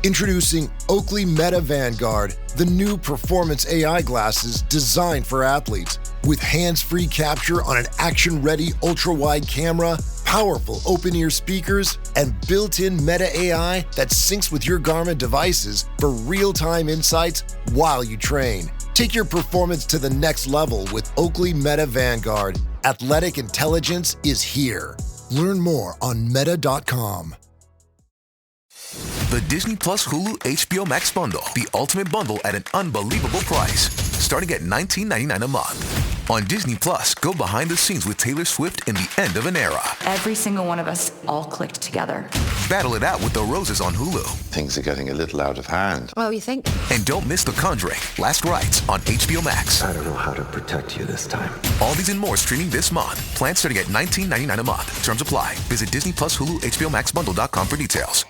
Introducing Oakley Meta Vanguard, the new performance AI glasses designed for athletes. With hands-free capture on an action-ready ultra-wide camera, powerful open-ear speakers, and built-in Meta AI that syncs with your Garmin devices for real-time insights while you train. Take your performance to the next level with Oakley Meta Vanguard. Athletic intelligence is here. Learn more on meta.com. The Disney Plus Hulu HBO Max bundle. The ultimate bundle at an unbelievable price. Starting at $19.99 a month. On Disney Plus, go behind the scenes with Taylor Swift in The End of an Era. Every single one of us all clicked together. Battle it out with The Roses on Hulu. Things are getting a little out of hand. Well, you think? And don't miss The Conjuring, Last Rites on HBO Max. I don't know how to protect you this time. All these and more streaming this month. Plans starting at $19.99 a month. Terms apply. Visit Disney Plus Hulu HBO Max Bundle.com for details.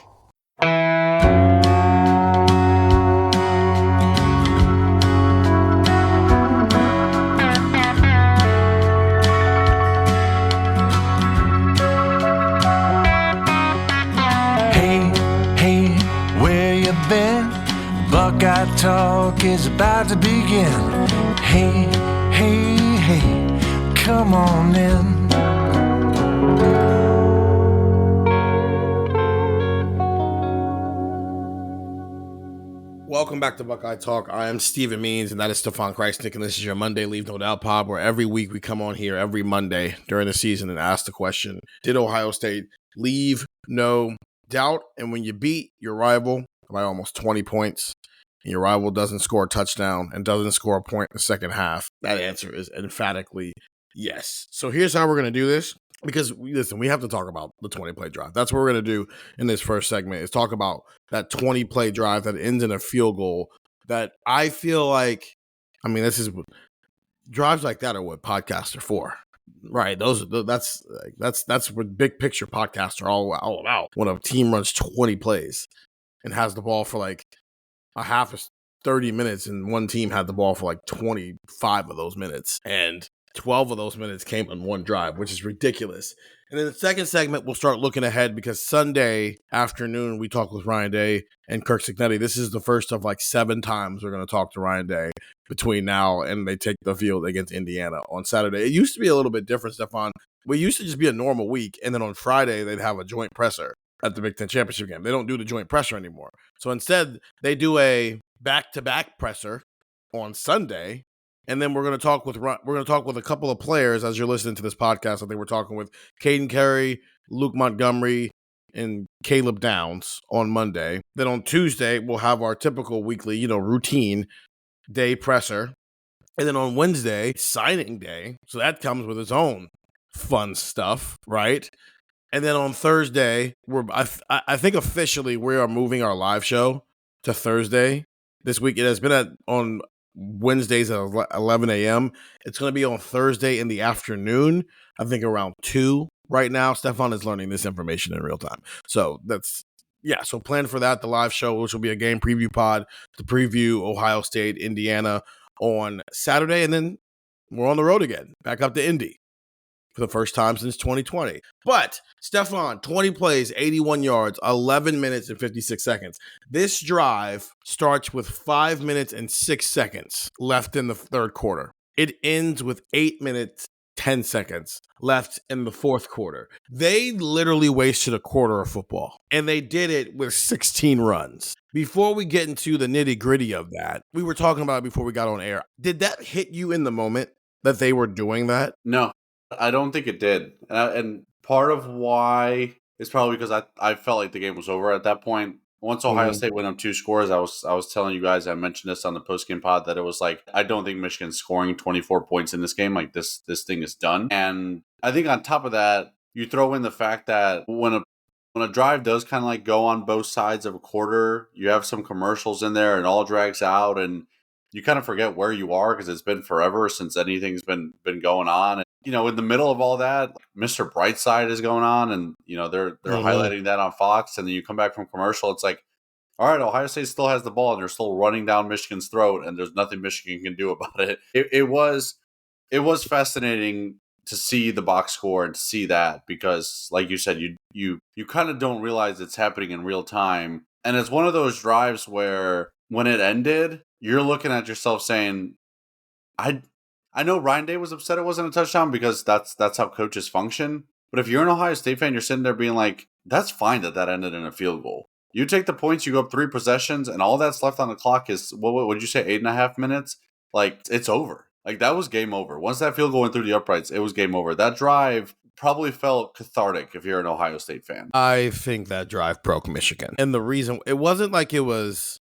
Buckeye Talk is about to begin. Hey, hey, hey, come on in. Welcome back to Buckeye Talk. I am Stephen Means, and that is Stefan Krajisnik, and this is your Monday Leave No Doubt pod, where every week we come on here every Monday during the season and ask the question, did Ohio State leave no doubt? And when you beat your rival by almost 20 points, and your rival doesn't score a touchdown and doesn't score a point in the second half, that answer is emphatically yes. So here's how we're going to do this. Because, listen, we have to talk about the 20-play drive. That's what we're going to do in this first segment, is talk about that 20-play drive that ends in a field goal that I feel like, I mean, this is drives like that are what podcasts are for, right? That's what big picture podcasts are all about. When a team runs 20 plays and has the ball for like a half of 30 minutes, and one team had the ball for like 25 of those minutes, and 12 of those minutes came on one drive, which is ridiculous. And in the second segment, we'll start looking ahead, because Sunday afternoon, we talk with Ryan Day and Kirk Signetti. This is the first of like 7 times we're going to talk to Ryan Day between now and they take the field against Indiana on Saturday. It used to be a little bit different, Stefan. We used to just be a normal week, and then on Friday, they'd have a joint presser at the Big Ten Championship game. They don't do the joint presser anymore. So instead, they do a back-to-back presser on Sunday. And then we're going to talk with a couple of players as you're listening to this podcast. I think we're talking with Caden Carey, Luke Montgomery, and Caleb Downs on Monday. Then on Tuesday, we'll have our typical weekly, routine day presser. And then on Wednesday, signing day. So that comes with its own fun stuff, right? And then on Thursday, I think officially we are moving our live show to Thursday this week. It has been on Wednesdays at 11 a.m. It's going to be on Thursday in the afternoon, I think around 2 right now. Stefan is learning this information in real time. So so plan for that, the live show, which will be a game preview pod to preview Ohio State, Indiana on Saturday. And then we're on the road again, back up to Indy for the first time since 2020. But Stefan, 20 plays, 81 yards, 11 minutes and 56 seconds. This drive starts with 5 minutes and 6 seconds left in the third quarter. It ends with 8 minutes, 10 seconds left in the fourth quarter. They literally wasted a quarter of football, and they did it with 16 runs. Before we get into the nitty-gritty of that, we were talking about it before we got on air. Did that hit you in the moment that they were doing that? No. I don't think it did. And part of why is probably because I felt like the game was over at that point. Once Ohio State went up 2 scores, I was telling you guys, I mentioned this on the postgame pod, that it was like, I don't think Michigan's scoring 24 points in this game. Like this thing is done. And I think on top of that, you throw in the fact that when a drive does kind of like go on both sides of a quarter, you have some commercials in there and all drags out, and you kind of forget where you are because it's been forever since anything's been going on. And, in the middle of all that, Mr. Brightside is going on, and they're highlighting that on Fox, and then you come back from commercial, it's like, all right, Ohio State still has the ball, and they're still running down Michigan's throat, and there's nothing Michigan can do about it. It was fascinating to see the box score and to see that, because, like you said, you kind of don't realize it's happening in real time And it's one of those drives where when it ended, you're looking at yourself saying, I know Ryan Day was upset it wasn't a touchdown because that's how coaches function. But if you're an Ohio State fan, you're sitting there being like, that's fine that ended in a field goal. You take the points, you go up 3 possessions, and all that's left on the clock is, what would you say, 8.5 minutes? Like, it's over. Like, that was game over. Once that field goal went through the uprights, it was game over. That drive probably felt cathartic if you're an Ohio State fan. I think that drive broke Michigan. And the reason, it wasn't like it was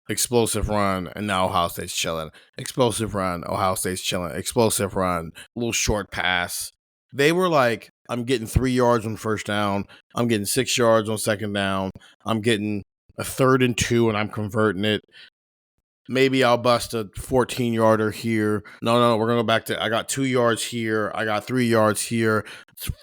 explosive run, and now Ohio State's chilling. Explosive run, Ohio State's chilling. Explosive run, little short pass. They were like, I'm getting 3 yards on first down. I'm getting 6 yards on second down. I'm getting a 3rd and 2, and I'm converting it. Maybe I'll bust a 14-yarder here. No, we're going to go back to, I got 2 yards here. I got 3 yards here.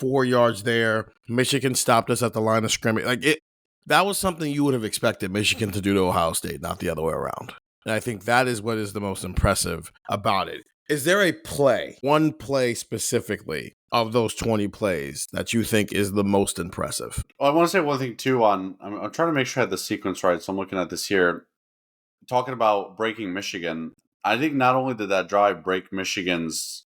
4 yards there. Michigan stopped us at the line of scrimmage. That was something you would have expected Michigan to do to Ohio State, not the other way around. And I think that is what is the most impressive about it. Is there a play, one play specifically of those 20 plays that you think is the most impressive? Well, I want to say one thing too I'm trying to make sure I had the sequence right, so I'm looking at this here. Talking about breaking Michigan, I think not only did that drive break Michigan's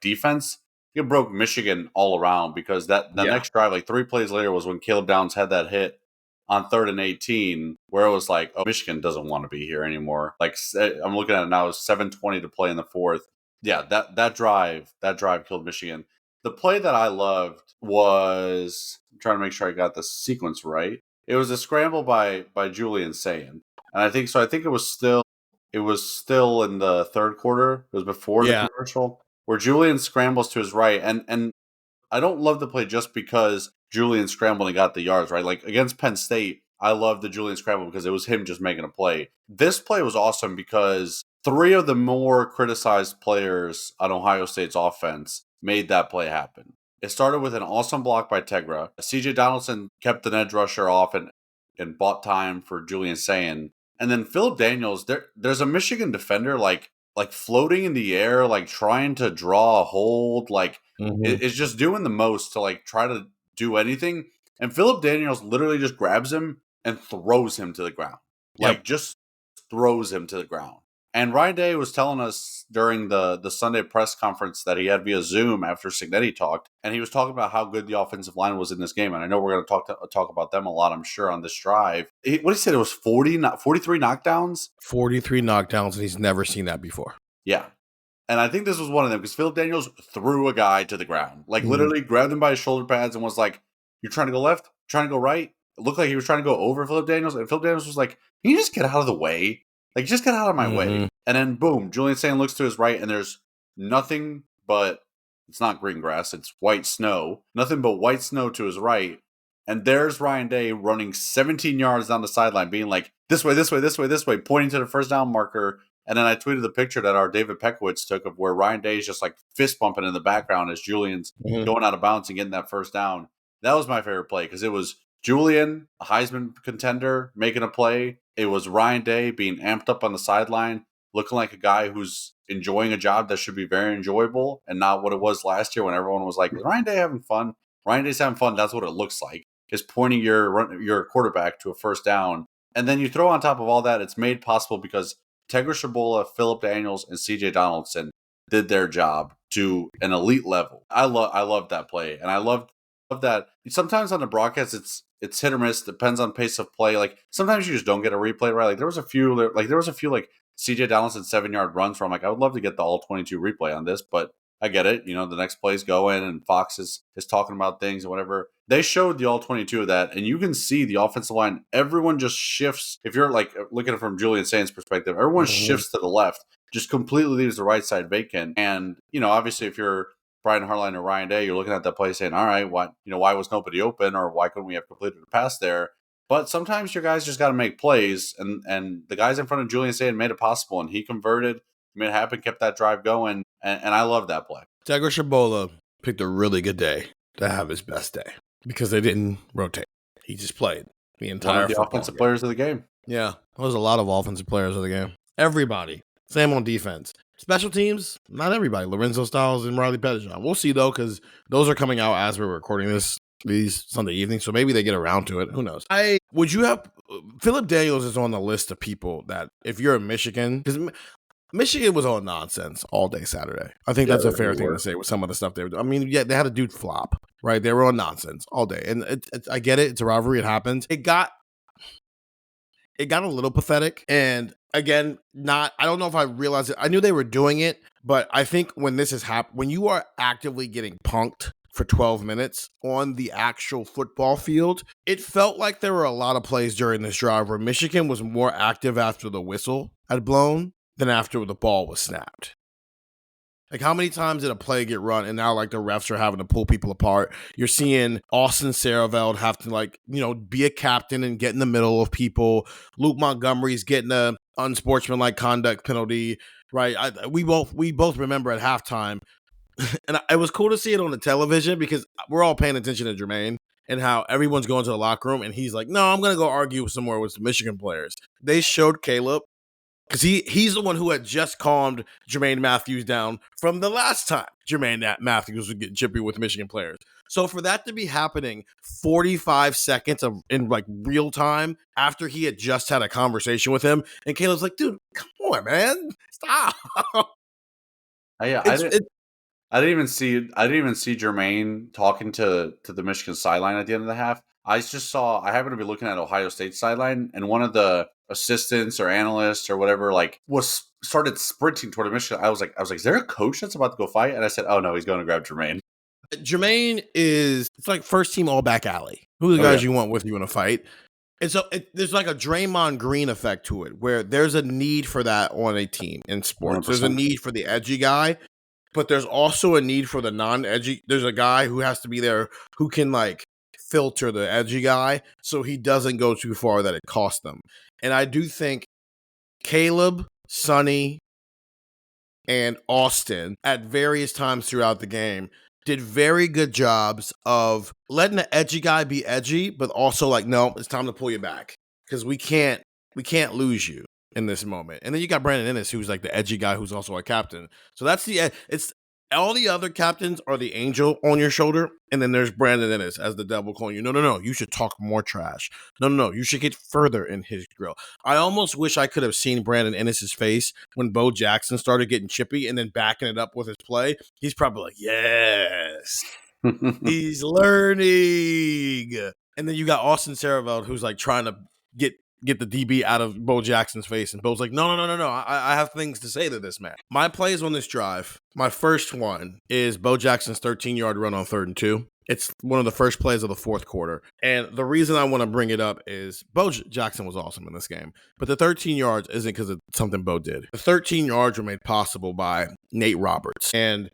defense, it broke Michigan all around, because the next drive, 3 plays later, was when Caleb Downs had that hit on 3rd and 18, where it was like, oh, Michigan doesn't want to be here anymore. I'm looking at it now, it's 7:20 to play in the 4th. Yeah, that drive killed Michigan. The play that I loved was, I'm trying to make sure I got the sequence right. It was a scramble by Julian Sayin. And I think it was still in the 3rd quarter. It was before the commercial, where Julian scrambles to his right. And I don't love the play just because Julian scrambled and got the yards, right? Like against Penn State, I love the Julian scramble because it was him just making a play. This play was awesome because 3 of the more criticized players on Ohio State's offense made that play happen. It started with an awesome block by Tegra. CJ Donaldson kept an edge rusher off and bought time for Julian Sayin. And then Philip Daniels, there's a Michigan defender like floating in the air, trying to draw a hold, is just doing the most to try to do anything. And Philip Daniels literally just grabs him and throws him to the ground. Just throws him to the ground. And Ryan Day was telling us during the Sunday press conference that he had via Zoom after Cignetti talked, and he was talking about how good the offensive line was in this game. And I know we're going to talk about them a lot, I'm sure, on this drive. What he said, it was 43 knockdowns? 43 knockdowns, and he's never seen that before. Yeah. And I think this was one of them, because Philip Daniels threw a guy to the ground. Literally grabbed him by his shoulder pads and was like, you're trying to go left? Trying to go right? It looked like he was trying to go over Philip Daniels, and Philip Daniels was like, can you just get out of the way? Just get out of my way. And then, boom, Julian Sayin looks to his right, and there's nothing but, it's not green grass, it's white snow. Nothing but white snow to his right. And there's Ryan Day running 17 yards down the sideline, being like, this way, this way, this way, this way, pointing to the first down marker. And then I tweeted the picture that our David Pekowitz took of where Ryan Day is just fist bumping in the background as Julian's going out of bounds and getting that first down. That was my favorite play, because it was Julian, a Heisman contender, making a play. It was Ryan Day being amped up on the sideline, looking like a guy who's enjoying a job that should be very enjoyable, and not what it was last year when everyone was like, is Ryan Day having fun? Ryan Day's having fun. That's what it looks like, is pointing your quarterback to a first down. And then you throw on top of all that, it's made possible because Tegra Shabola, Philip Daniels, and CJ Donaldson did their job to an elite level. I love that play, and I love that. Sometimes on the broadcast, it's hit or miss. Depends on pace of play. Sometimes you just don't get a replay right. There was a few CJ Donaldson 7-yard runs where I'm like, I would love to get the all 22 replay on this, but I get it. The next plays go in, and Fox is talking about things and whatever. They showed the all 22 of that, and you can see the offensive line. Everyone just shifts. If you're looking at it from Julian Sayin's perspective, everyone shifts to the left, just completely leaves the right side vacant. And obviously, if you're Brian Hartline or Ryan Day, you're looking at that play saying, all right, why was nobody open, or why couldn't we have completed a pass there? But sometimes your guys just got to make plays, and the guys in front of Julian Sayin made it possible, and he converted, made it happen, kept that drive going, and I love that play. Tegra Shabola picked a really good day to have his best day, because they didn't rotate. He just played the entire One of the offensive players of the game. Yeah, there was a lot of offensive players of the game. Everybody. Same on defense. Special teams, not everybody. Lorenzo Styles and Riley Pettijohn. We'll see, though, because those are coming out as we're recording this. these Sunday evenings, so maybe they get around to it. Who knows? Philip Daniels is on the list of people that if you're in Michigan, because Michigan was all nonsense all day Saturday. I think that's a fair thing to say with some of the stuff they were doing. I mean, yeah, they had a dude flop, right? They were on nonsense all day. And I get it. It's a rivalry. It happens. It got a little pathetic. And again, I don't know if I realized it. I knew they were doing it, but I think when this has happened, when you are actively getting punked for 12 minutes on the actual football field, it felt like there were a lot of plays during this drive where Michigan was more active after the whistle had blown than after the ball was snapped. Like, how many times did a play get run and now, like, the refs are having to pull people apart? You're seeing Austin Sareveld have to, like, be a captain and get in the middle of people. Luke Montgomery's getting a unsportsmanlike conduct penalty, right? We both remember at halftime, and it was cool to see it on the television because we're all paying attention to Jermaine and how everyone's going to the locker room, and he's like, no, I'm going to go argue somewhere with the Michigan players. They showed Caleb, because he's the one who had just calmed Jermaine Matthews down from the last time Jermaine Matthews was getting chippy with Michigan players. So for that to be happening 45 seconds in like real time after he had just had a conversation with him, and Caleb's like, dude, come on, man, stop. I didn't even see Jermaine talking to the Michigan sideline at the end of the half. I happened to be looking at Ohio State sideline, and one of the assistants or analysts or whatever started sprinting toward Michigan. I was like, is there a coach that's about to go fight? And I said, oh no, he's going to grab Jermaine. Jermaine it's like first team all back alley. Who are the guys you want with you in a fight? And so there's like a Draymond Green effect to it, where there's a need for that on a team in sports. 100%. There's a need for the edgy guy, but there's also a need for the non-edgy. There's a guy who has to be there who can like filter the edgy guy so he doesn't go too far that it costs them. And I do think Caleb, Sonny, and Austin at various times throughout the game did very good jobs of letting the edgy guy be edgy, but also like, no, it's time to pull you back because we can't lose you in this moment. And then you got Brandon Ennis, who's like the edgy guy who's also a captain. So that's it's all the other captains are the angel on your shoulder, and then there's Brandon Ennis as the devil calling you, no, you should talk more trash. No, you should get further in his grill. I almost wish I could have seen Brandon Ennis' face when Bo Jackson started getting chippy and then backing it up with his play. He's probably like, yes, he's learning. And then you got Austin Sareveld, who's like trying to get the DB out of Bo Jackson's face. And Bo's like, no. I have things to say to this man. My plays on this drive, my first one is Bo Jackson's 13-yard run on 3rd and 2. It's one of the first plays of the fourth quarter. And the reason I want to bring it up is Bo Jackson was awesome in this game. But the 13 yards isn't because of something Bo did. The 13 yards were made possible by Nate Roberts. And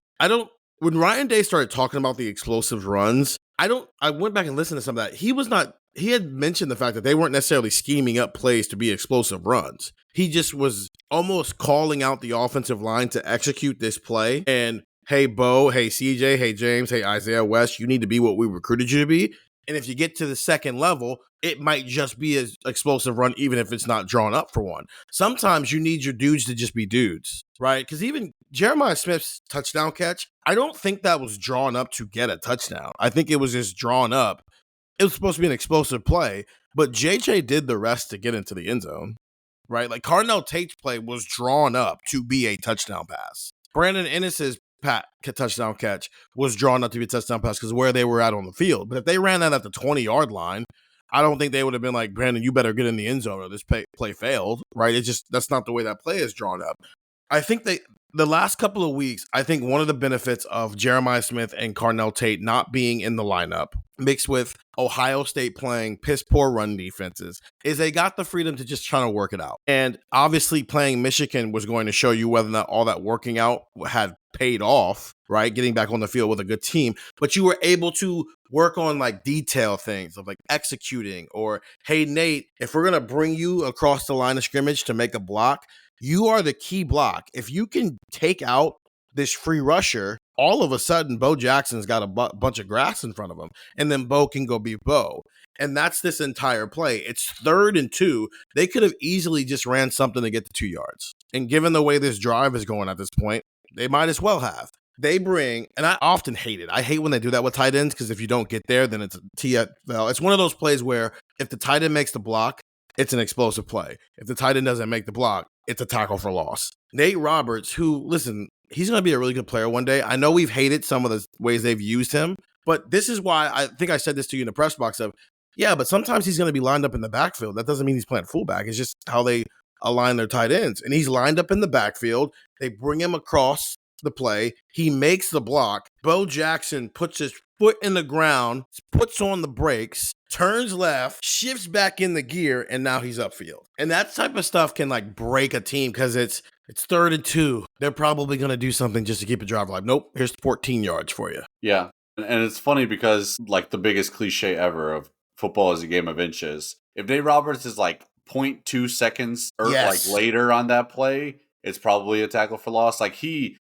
when Ryan Day started talking about the explosive runs, I went back and listened to some of that. He had mentioned the fact that they weren't necessarily scheming up plays to be explosive runs. He just was almost calling out the offensive line to execute this play. And hey, Bo, hey, CJ, hey, James, hey, Isaiah West, you need to be what we recruited you to be. And if you get to the second level, it might just be an explosive run, even if it's not drawn up for one. Sometimes you need your dudes to just be dudes, right? Because even Jeremiah Smith's touchdown catch, I don't think that was drawn up to get a touchdown. I think it was just drawn up. It was supposed to be an explosive play, but JJ did the rest to get into the end zone, right? Like Carnell Tate's play was drawn up to be a touchdown pass. Brandon Ennis's touchdown catch was drawn up to be a touchdown pass because where they were at on the field. But if they ran that at the 20-yard line, I don't think they would have been like, Brandon, you better get in the end zone or this play failed, right? It's just, that's not the way that play is drawn up. I think the last couple of weeks, I think one of the benefits of Jeremiah Smith and Carnell Tate not being in the lineup, mixed with Ohio State playing piss poor run defenses, is they got the freedom to just try to work it out. And obviously playing Michigan was going to show you whether or not all that working out had paid off, right? Getting back on the field with a good team. But you were able to work on like detail things of like executing, or, hey, Nate, if we're going to bring you across the line of scrimmage to make a block, you are the key block. If you can take out this free rusher, all of a sudden Bo Jackson's got a bunch of grass in front of him, and then Bo can go be Bo. And that's this entire play. It's 3rd and 2. They could have easily just ran something to get to 2 yards. And given the way this drive is going at this point, they might as well have. They bring, and I often hate it. I hate when they do that with tight ends because if you don't get there, then it's a TFL. It's one of those plays where if the tight end makes the block, it's an explosive play. If the tight end doesn't make the block, it's a tackle for loss. Nate Roberts, who, listen, he's going to be a really good player one day. I know we've hated some of the ways they've used him, but this is why I think I said this to you in the press box of, yeah, but sometimes he's going to be lined up in the backfield. That doesn't mean he's playing fullback. It's just how they align their tight ends. And he's lined up in the backfield. They bring him across the play. He makes the block. Bo Jackson puts his foot in the ground, puts on the brakes, turns left, shifts back in the gear, and now he's upfield. And that type of stuff can like break a team because it's 3rd and 2. They're probably going to do something just to keep a drive alive. Nope, here's 14 yards for you. Yeah. And it's funny because like the biggest cliche ever of football is a game of inches. If Nate Roberts is like 0.2 seconds or like later on that play, it's probably a tackle for loss. Like he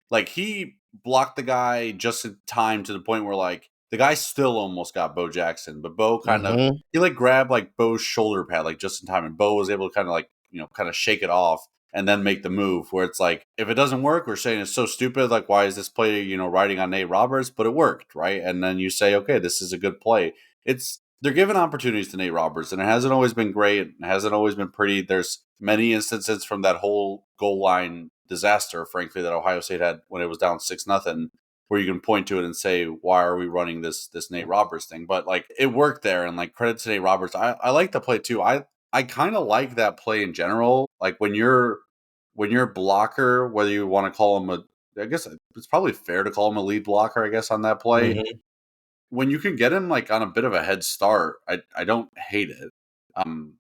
blocked the guy just in time to the point where like the guy still almost got Bo Jackson, but Bo kind of he like grabbed like Bo's shoulder pad like just in time, and Bo was able to kind of like kind of shake it off and then make the move. Where it's like if it doesn't work, we're saying it's so stupid. Like why is this play riding on Nate Roberts? But it worked, right? And then you say okay, this is a good play. They're giving opportunities to Nate Roberts, and it hasn't always been great. It hasn't always been pretty. There's many instances from that whole goal line disaster, frankly, that Ohio State had when it was down 6-0, where you can point to it and say, why are we running this Nate Roberts thing? But like it worked there, and like credit to Nate Roberts. I like the play too. I kind of like that play in general. Like when you're blocker, whether you want to call him I guess it's probably fair to call him a lead blocker, I guess, on that play. Mm-hmm. When you can get him like on a bit of a head start, I don't hate it.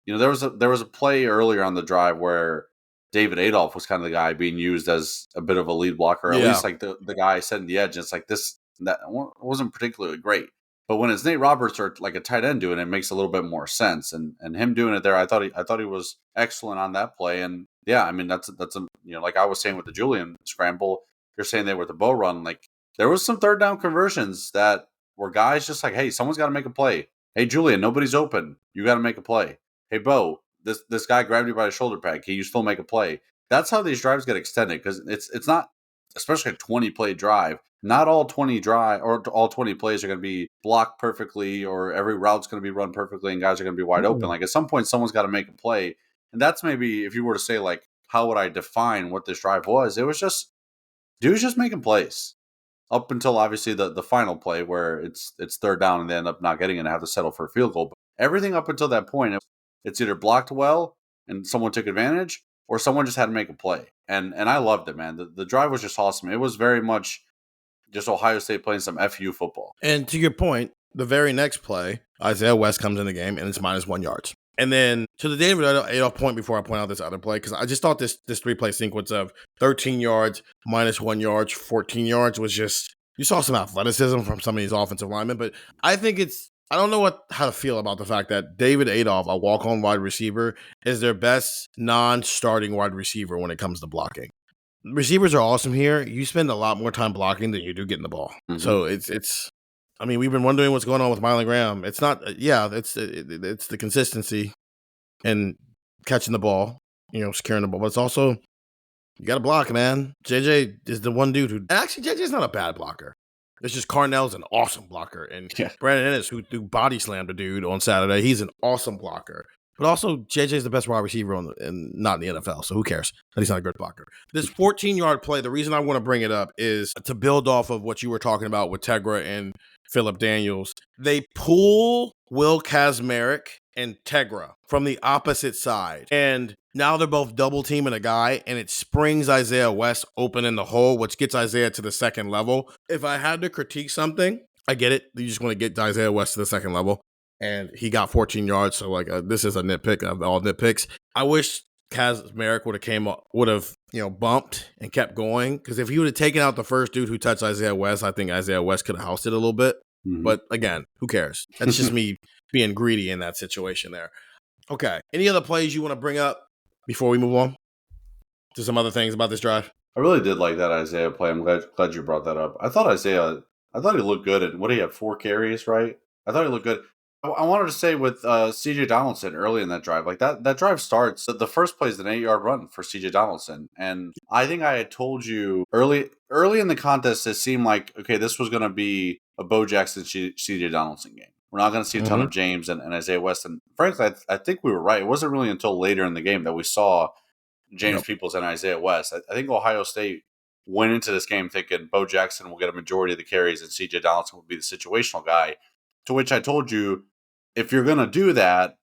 There was a play earlier on the drive where David Adolph was kind of the guy being used as a bit of a lead blocker, at least like the guy setting the edge. And it's like that wasn't particularly great. But when it's Nate Roberts or like a tight end doing it, it makes a little bit more sense. And him doing it there, I thought he was excellent on that play. And yeah, I mean that's a like I was saying with the Julian scramble, you're saying there with the Bo run, like there was some third down conversions that were guys just like, hey, someone's got to make a play. Hey, Julian, nobody's open. You got to make a play. Hey, Bo, this guy grabbed you by the shoulder pad. Can you still make a play? That's how these drives get extended because it's not, especially a 20-play drive. Not all 20 plays are going to be blocked perfectly or every route's going to be run perfectly and guys are going to be wide open. Like at some point, someone's got to make a play. And that's maybe if you were to say like, how would I define what this drive was? It was just dudes just making plays. Up until obviously the final play where it's third down and they end up not getting it and have to settle for a field goal. But everything up until that point, it's either blocked well and someone took advantage or someone just had to make a play. And I loved it, man. The drive was just awesome. It was very much just Ohio State playing some FU football. And to your point, the very next play, Isaiah West comes in the game and it's -1 yards. And then to the David Adolph point before I point out this other play, because I just thought this 3-play sequence of 13 yards, -1 yards, 14 yards was just, you saw some athleticism from some of these offensive linemen. But I think I don't know how to feel about the fact that David Adolph, a walk-on wide receiver, is their best non-starting wide receiver when it comes to blocking. Receivers are awesome here. You spend a lot more time blocking than you do getting the ball. Mm-hmm. So it's. I mean, we've been wondering what's going on with Mylan Graham. It's not, it's the consistency and catching the ball, securing the ball. But it's also, you got to block, man. JJ is the one dude who, and actually JJ's not a bad blocker. It's just Carnell's an awesome blocker. And Brandon Ennis, who body slammed a dude on Saturday, he's an awesome blocker. But also, JJ's the best wide receiver and not in the NFL, so who cares that he's not a good blocker. This 14-yard play, the reason I want to bring it up is to build off of what you were talking about with Tegra and Phillip Daniels. They pull Will Kazmarek and Tegra from the opposite side, and now they're both double-teaming a guy, and it springs Isaiah West open in the hole, which gets Isaiah to the second level. If I had to critique something, I get it. You just want to get Isaiah West to the second level. And he got 14 yards, so like this is a nitpick of all nitpicks. I wish Kazmarek would have bumped and kept going, because if he would have taken out the first dude who touched Isaiah West, I think Isaiah West could have housed it a little bit. Mm-hmm. But again, who cares? That's just me being greedy in that situation there. Okay, any other plays you want to bring up before we move on to some other things about this drive? I really did like that Isaiah play. I'm glad you brought that up. I thought he looked good. And what did he have? 4 carries, right? I thought he looked good. I wanted to say with CJ Donaldson early in that drive, like that drive starts, the first play is an 8-yard run for CJ Donaldson. And I think I had told you early in the contest, it seemed like, okay, this was going to be a Bo Jackson, CJ Donaldson game. We're not going to see a ton of James and Isaiah West. And frankly, I think we were right. It wasn't really until later in the game that we saw James Peoples and Isaiah West. I think Ohio State went into this game thinking Bo Jackson will get a majority of the carries and CJ Donaldson will be the situational guy. To which I told you, if you're going to do that,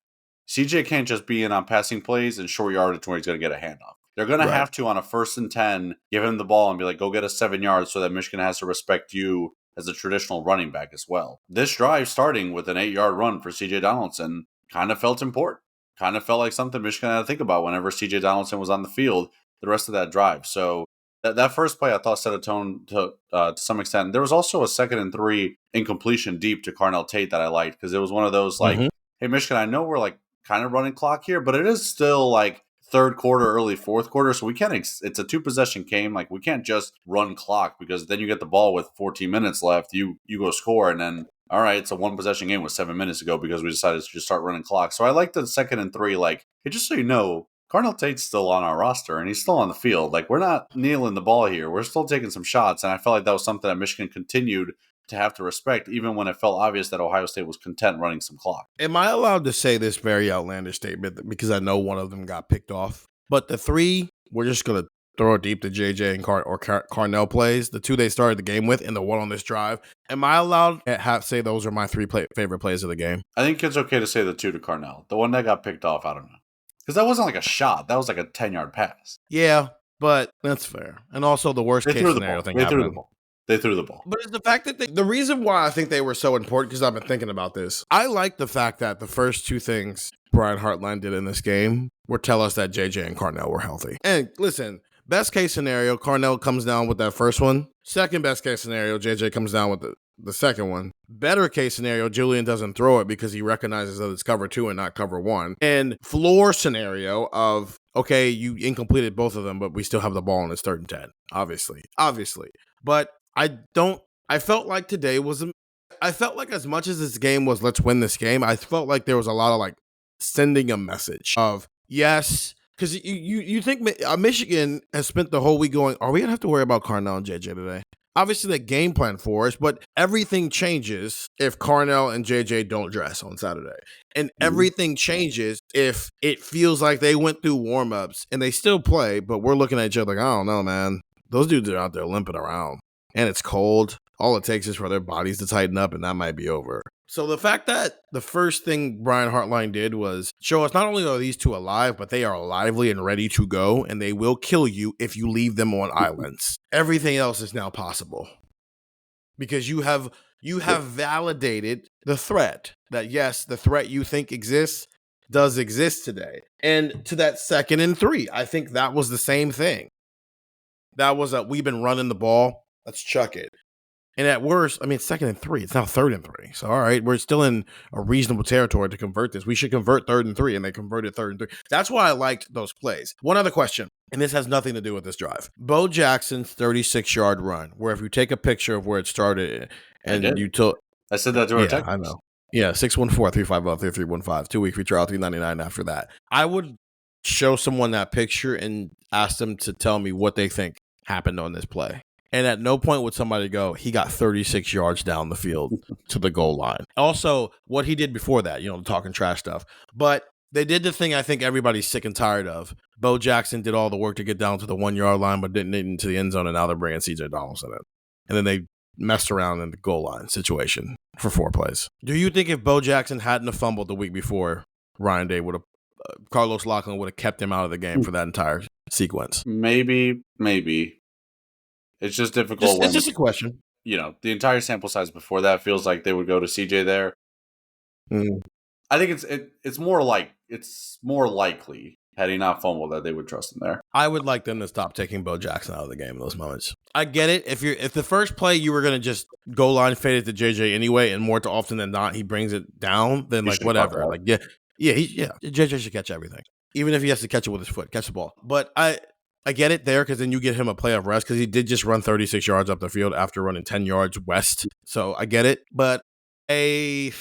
CJ can't just be in on passing plays and short yardage where he's going to get a handoff. They're going to have to, on a 1st and 10, give him the ball and be like, go get us 7 yards so that Michigan has to respect you as a traditional running back as well. This drive starting with an 8-yard run for CJ Donaldson kind of felt important. Kind of felt like something Michigan had to think about whenever CJ Donaldson was on the field the rest of that drive. So that first play I thought set a tone to some extent. There was also a 2nd and 3 incompletion deep to Carnell Tate that I liked because it was one of those like, hey, Michigan, I know we're like kind of running clock here, but it is still like 3rd quarter, early 4th quarter. So we can't, it's a 2-possession game. Like we can't just run clock because then you get the ball with 14 minutes left. You go score and then, all right, it's a 1-possession game with 7 minutes to go because we decided to just start running clock. So I like the 2nd and 3, like, hey, just so you know, Carnell Tate's still on our roster and he's still on the field. Like we're not kneeling the ball here. We're still taking some shots. And I felt like that was something that Michigan continued to have to respect, even when it felt obvious that Ohio State was content running some clock. Am I allowed to say this very outlandish statement because I know one of them got picked off? But the 3, we're just going to throw it deep to JJ and Carnell plays, the 2 they started the game with and the 1 on this drive. Am I allowed to say those are my 3 favorite plays of the game? I think it's okay to say the 2 to Carnell. The one that got picked off, I don't know. Because that wasn't like a shot. That was like a 10-yard pass. Yeah, but that's fair. And also the worst case scenario thing happened. They threw the ball. But it's the fact that the reason why I think they were so important, because I've been thinking about this. I like the fact that the first 2 things Brian Hartline did in this game were tell us that JJ and Carnell were healthy. And listen, best case scenario, Carnell comes down with that first one. Second best case scenario, JJ comes down with the second one. Better case scenario, Julian doesn't throw it because he recognizes that it's cover 2 and not cover 1. And floor scenario of, okay, you incompleted both of them, but we still have the ball and it's 3rd and 10. Obviously. But I felt like today I felt like as much as this game was, let's win this game, I felt like there was a lot of like sending a message of, yes, because you think Michigan has spent the whole week going, are we going to have to worry about Carnell and JJ today? Obviously, the game plan for us, but everything changes if Carnell and JJ don't dress on Saturday. And everything changes if it feels like they went through warm-ups and they still play, but we're looking at each other like, I don't know, man. Those dudes are out there limping around. And it's cold. All it takes is for their bodies to tighten up, and that might be over. So the fact that the first thing Brian Hartline did was show us not only are these 2 alive, but they are lively and ready to go, and they will kill you if you leave them on islands. Everything else is now possible. Because you have validated the threat. That, yes, the threat you think exists does exist today. And to that 2nd and 3, I think that was the same thing. That was we've been running the ball. Let's chuck it. And at worst, I mean, it's 2nd and 3. It's now 3rd and 3. So, all right, we're still in a reasonable territory to convert this. We should convert 3rd and 3, and they converted 3rd and 3. That's why I liked those plays. One other question, and this has nothing to do with this drive. Bo Jackson's 36-yard run, where if you take a picture of where it started, and you took... I said that to our text. I know. Yeah, 614-350-3315. 2-week free trial, $3.99 after that. I would show someone that picture and ask them to tell me what they think happened on this play. And at no point would somebody go, he got 36 yards down the field to the goal line. Also, what he did before that, the talking trash stuff. But they did the thing I think everybody's sick and tired of. Bo Jackson did all the work to get down to the 1-yard line, but didn't get into the end zone, and now they're bringing CJ Donaldson in. And then they messed around in the goal line situation for 4 plays. Do you think if Bo Jackson hadn't have fumbled the week before, Ryan Day would have, Carlos Loughlin would have kept him out of the game for that entire sequence? Maybe. It's just difficult. It's just a question. The entire sample size before that feels like they would go to CJ there. I think it's more likely had he not fumbled that they would trust him there. I would like them to stop taking Bo Jackson out of the game in those moments. I get it. If the first play you were gonna just goal line fade it to JJ anyway, and more often than not he brings it down, then like whatever. Like JJ should catch everything, even if he has to catch it with his foot, catch the ball. But I get it there because then you get him a play of rest because he did just run 36 yards up the field after running 10 yards west. So I get it. But I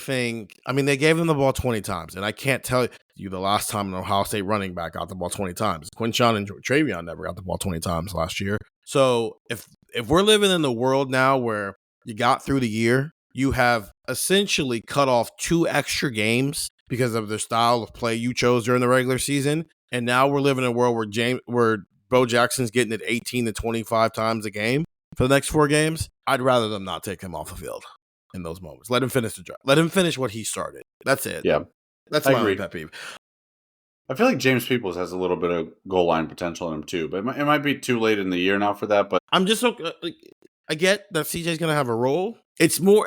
mean, they gave him the ball 20 times, and I can't tell you the last time an Ohio State running back got the ball 20 times. Quinshon and Travion never got the ball 20 times last year. So if we're living in the world now where you got through the year, you have essentially cut off 2 extra games because of the style of play you chose during the regular season, and now we're living in a world where Bo Jackson's getting it 18 to 25 times a game for the next 4 games. I'd rather them not take him off the field in those moments. Let him finish the drive. Let him finish what he started. That's it. Yeah. That's my only pet peeve. I feel like James Peoples has a little bit of goal line potential in him too, but it might be too late in the year now for that. But I'm just so I get that CJ's going to have a role. It's not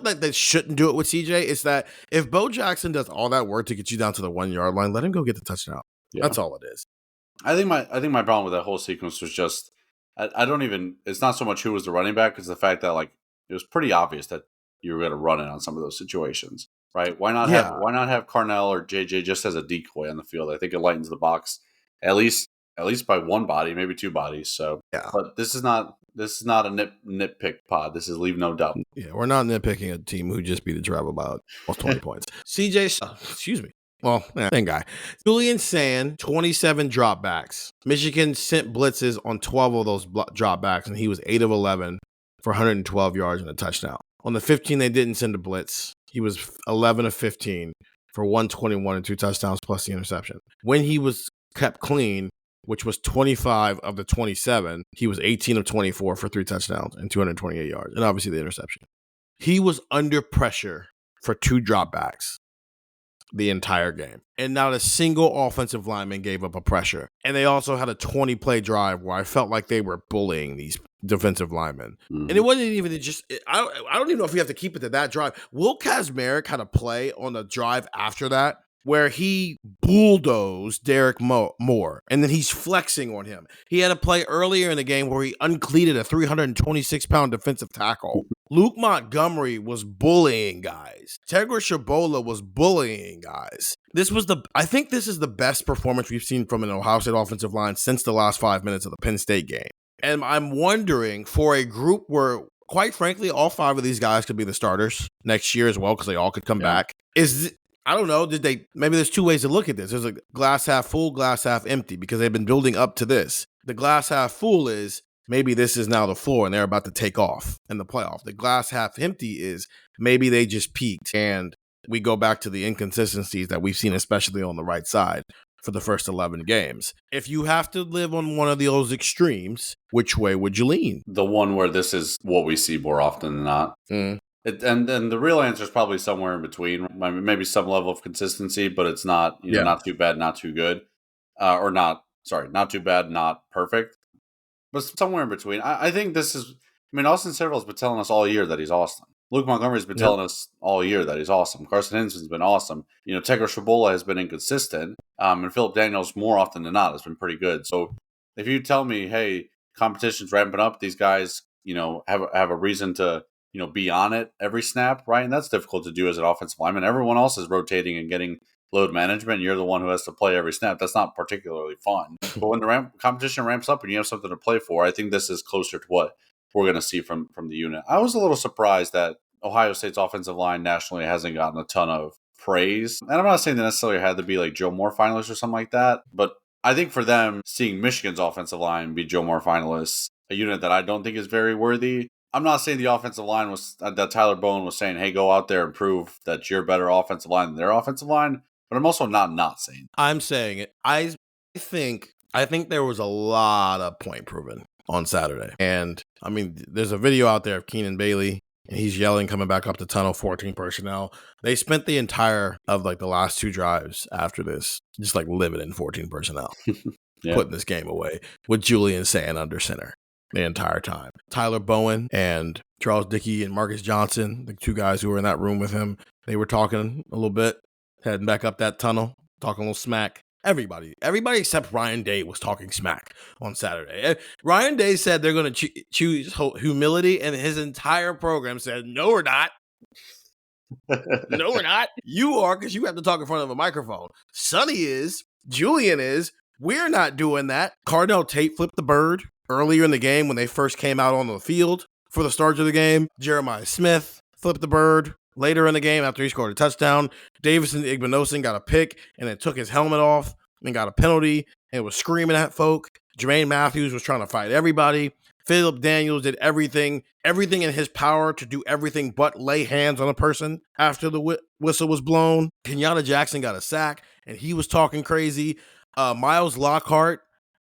that they shouldn't do it with CJ. It's that if Bo Jackson does all that work to get you down to the 1 yard line, let him go get the touchdown. Yeah. That's all it is. I think my problem with that whole sequence was just it's not so much who was the running back, it's the fact that like it was pretty obvious that you were going to run it on some of those situations, right? Why not have Carnell or JJ just as a decoy on the field? I think it lightens the box at least by one body, maybe 2 bodies. So yeah, but this is not a nitpick pod. This is leave no doubt. Yeah, we're not nitpicking a team who just beat the Tribe about 20 points. CJ, excuse me. Well, same guy. Julian Sand, 27 dropbacks. Michigan sent blitzes on 12 of those dropbacks, and he was 8 of 11 for 112 yards and a touchdown. On the 15 they didn't send a blitz, he was 11 of 15 for 121 and 2 touchdowns plus the interception. When he was kept clean, which was 25 of the 27, he was 18 of 24 for 3 touchdowns and 228 yards, and obviously the interception. He was under pressure for 2 dropbacks the entire game, and not a single offensive lineman gave up a pressure. And they also had a 20-play drive where I felt like they were bullying these defensive linemen. Mm-hmm. And it wasn't even just I don't even know if we have to keep it to that drive. Will Kazmarek had a play on the drive after that where he bulldozed Derek Moore, and then he's flexing on him. He had a play earlier in the game where he uncleated a 326-pound defensive tackle. Luke Montgomery was bullying guys. Tegra Shabola was bullying guys. I think this is the best performance we've seen from an Ohio State offensive line since the last 5 minutes of the Penn State game. And I'm wondering, for a group where, quite frankly, all 5 of these guys could be the starters next year as well, because they all could come back. I don't know, maybe there's 2 ways to look at this. There's a glass half full, glass half empty, because they've been building up to this. The glass half full is maybe this is now the floor and they're about to take off in the playoff. The glass half empty is maybe they just peaked and we go back to the inconsistencies that we've seen, especially on the right side for the first 11 games. If you have to live on one of those extremes, which way would you lean? The one where this is what we see more often than not. Mm. And the real answer is probably somewhere in between. Maybe some level of consistency, but it's not not too bad, not too good, not too bad, not perfect, but somewhere in between. I think this is. Austin Severall's been telling us all year that he's awesome. Luke Montgomery's been telling us all year that he's awesome. Carson Henderson's been awesome. Tegra Shabola has been inconsistent, and Philip Daniels more often than not has been pretty good. So if you tell me, hey, competition's ramping up, these guys, have a reason to. Be on it every snap, right? And that's difficult to do as an offensive lineman. Everyone else is rotating and getting load management. You're the one who has to play every snap. That's not particularly fun. But when the competition ramps up and you have something to play for, I think this is closer to what we're going to see from the unit. I was a little surprised that Ohio State's offensive line nationally hasn't gotten a ton of praise. And I'm not saying they necessarily had to be like Joe Moore finalists or something like that, but I think for them, seeing Michigan's offensive line be Joe Moore finalists, a unit that I don't think is very worthy. I'm not saying the offensive line that Tyler Bowen was saying, hey, go out there and prove that you're a better offensive line than their offensive line. But I'm also not saying. I'm saying it. I think there was a lot of point proven on Saturday. And there's a video out there of Keenan Bailey, and he's yelling coming back up the tunnel, 14 personnel. They spent the entire of the last 2 drives after this just living in 14 personnel, putting this game away with Julian Sand under center the entire time. Tyler Bowen and Charles Dickey and Marcus Johnson, the 2 guys who were in that room with him, they were talking a little bit, heading back up that tunnel, talking a little smack. Everybody except Ryan Day was talking smack on Saturday. Ryan Day said they're going to choose humility, and his entire program said, no, we're not. No, we're not. You are, because you have to talk in front of a microphone. Sonny is. Julian is. We're not doing that. Cardell Tate flipped the bird earlier in the game when they first came out on the field for the start of the game. Jeremiah Smith flipped the bird later in the game after he scored a touchdown. Davison Igbinosun got a pick and then took his helmet off and got a penalty and was screaming at folk. Jermaine Matthews was trying to fight everybody. Philip Daniels did everything in his power to do everything but lay hands on a person after the whistle was blown. Kenyatta Jackson got a sack, and he was talking crazy. Miles Lockhart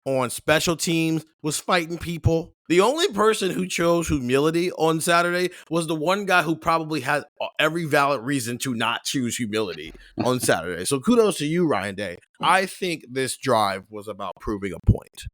on special teams was fighting people. The only person who chose humility on Saturday was the one guy who probably had every valid reason to not choose humility on Saturday. So kudos to you, Ryan Day. I think this drive was about proving a point.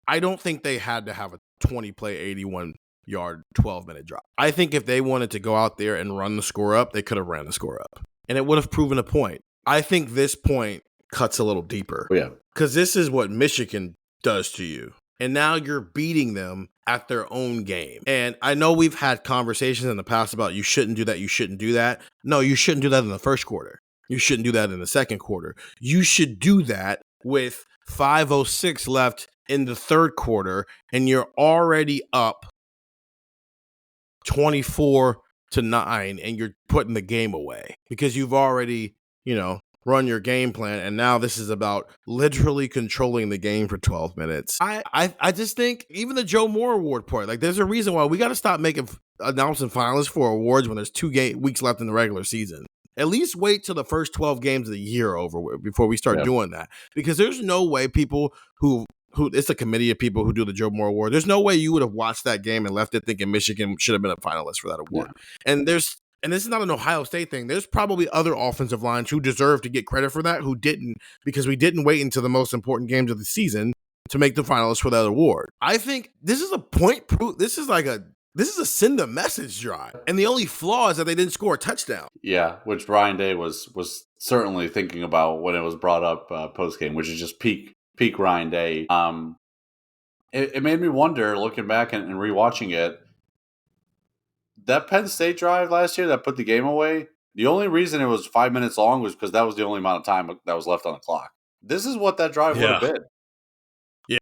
I don't think they had to have a 20-play, 81-yard, 12-minute drive. I think if they wanted to go out there and run the score up, they could have ran the score up. And it would have proven a point. I think this point cuts a little deeper. Yeah. Because this is what Michigan does to you. And now you're beating them at their own game. And I know we've had conversations in the past about you shouldn't do that, you shouldn't do that. No, you shouldn't do that in the first quarter. You shouldn't do that in the second quarter. You should do that with 5:06 left in the third quarter, and you're already up 24-9, and you're putting the game away because you've already, run your game plan, and now this is about literally controlling the game for 12 minutes. I just think even the Joe Moore Award part, like there's a reason why we got to stop announcing finalists for awards when there's 2 weeks left in the regular season. At least wait till the first 12 games of the year over before we start doing that, because there's no way people who it's a committee of people who do the Joe Moore Award. There's no way you would have watched that game and left it thinking Michigan should have been a finalist for that award. Yeah. And this is not an Ohio State thing. There's probably other offensive lines who deserve to get credit for that who didn't, because we didn't wait until the most important games of the season to make the finalists for that award. I think this is a point proof. This is a send a message drive. And the only flaw is that they didn't score a touchdown. Yeah, which Ryan Day was certainly thinking about when it was brought up post-game, which is just peak Ryan Day. It made me wonder, looking back and rewatching it, that Penn State drive last year that put the game away, the only reason it was 5 minutes long was because that was the only amount of time that was left on the clock. This is what that drive would have been. Yeah.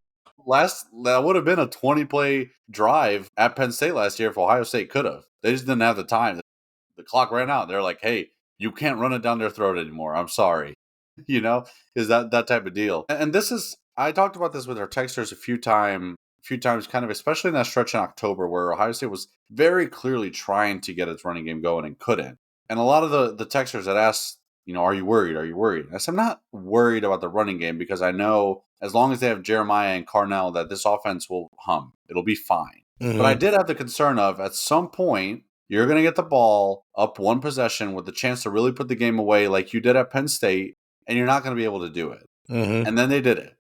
That would have been a 20-play drive at Penn State last year if Ohio State could have. They just didn't have the time. The clock ran out. They're like, hey, you can't run it down their throat anymore. I'm sorry. Is that type of deal. And this is, I talked about this with our texters a few times, kind of, especially in that stretch in October where Ohio State was very clearly trying to get its running game going and couldn't. And a lot of the texters that asked, are you worried? Are you worried? I said, I'm not worried about the running game because I know as long as they have Jeremiah and Carnell that this offense will hum. It'll be fine. Mm-hmm. But I did have the concern of at some point, you're going to get the ball up one possession with the chance to really put the game away like you did at Penn State, and you're not going to be able to do it. Mm-hmm. And then they did it.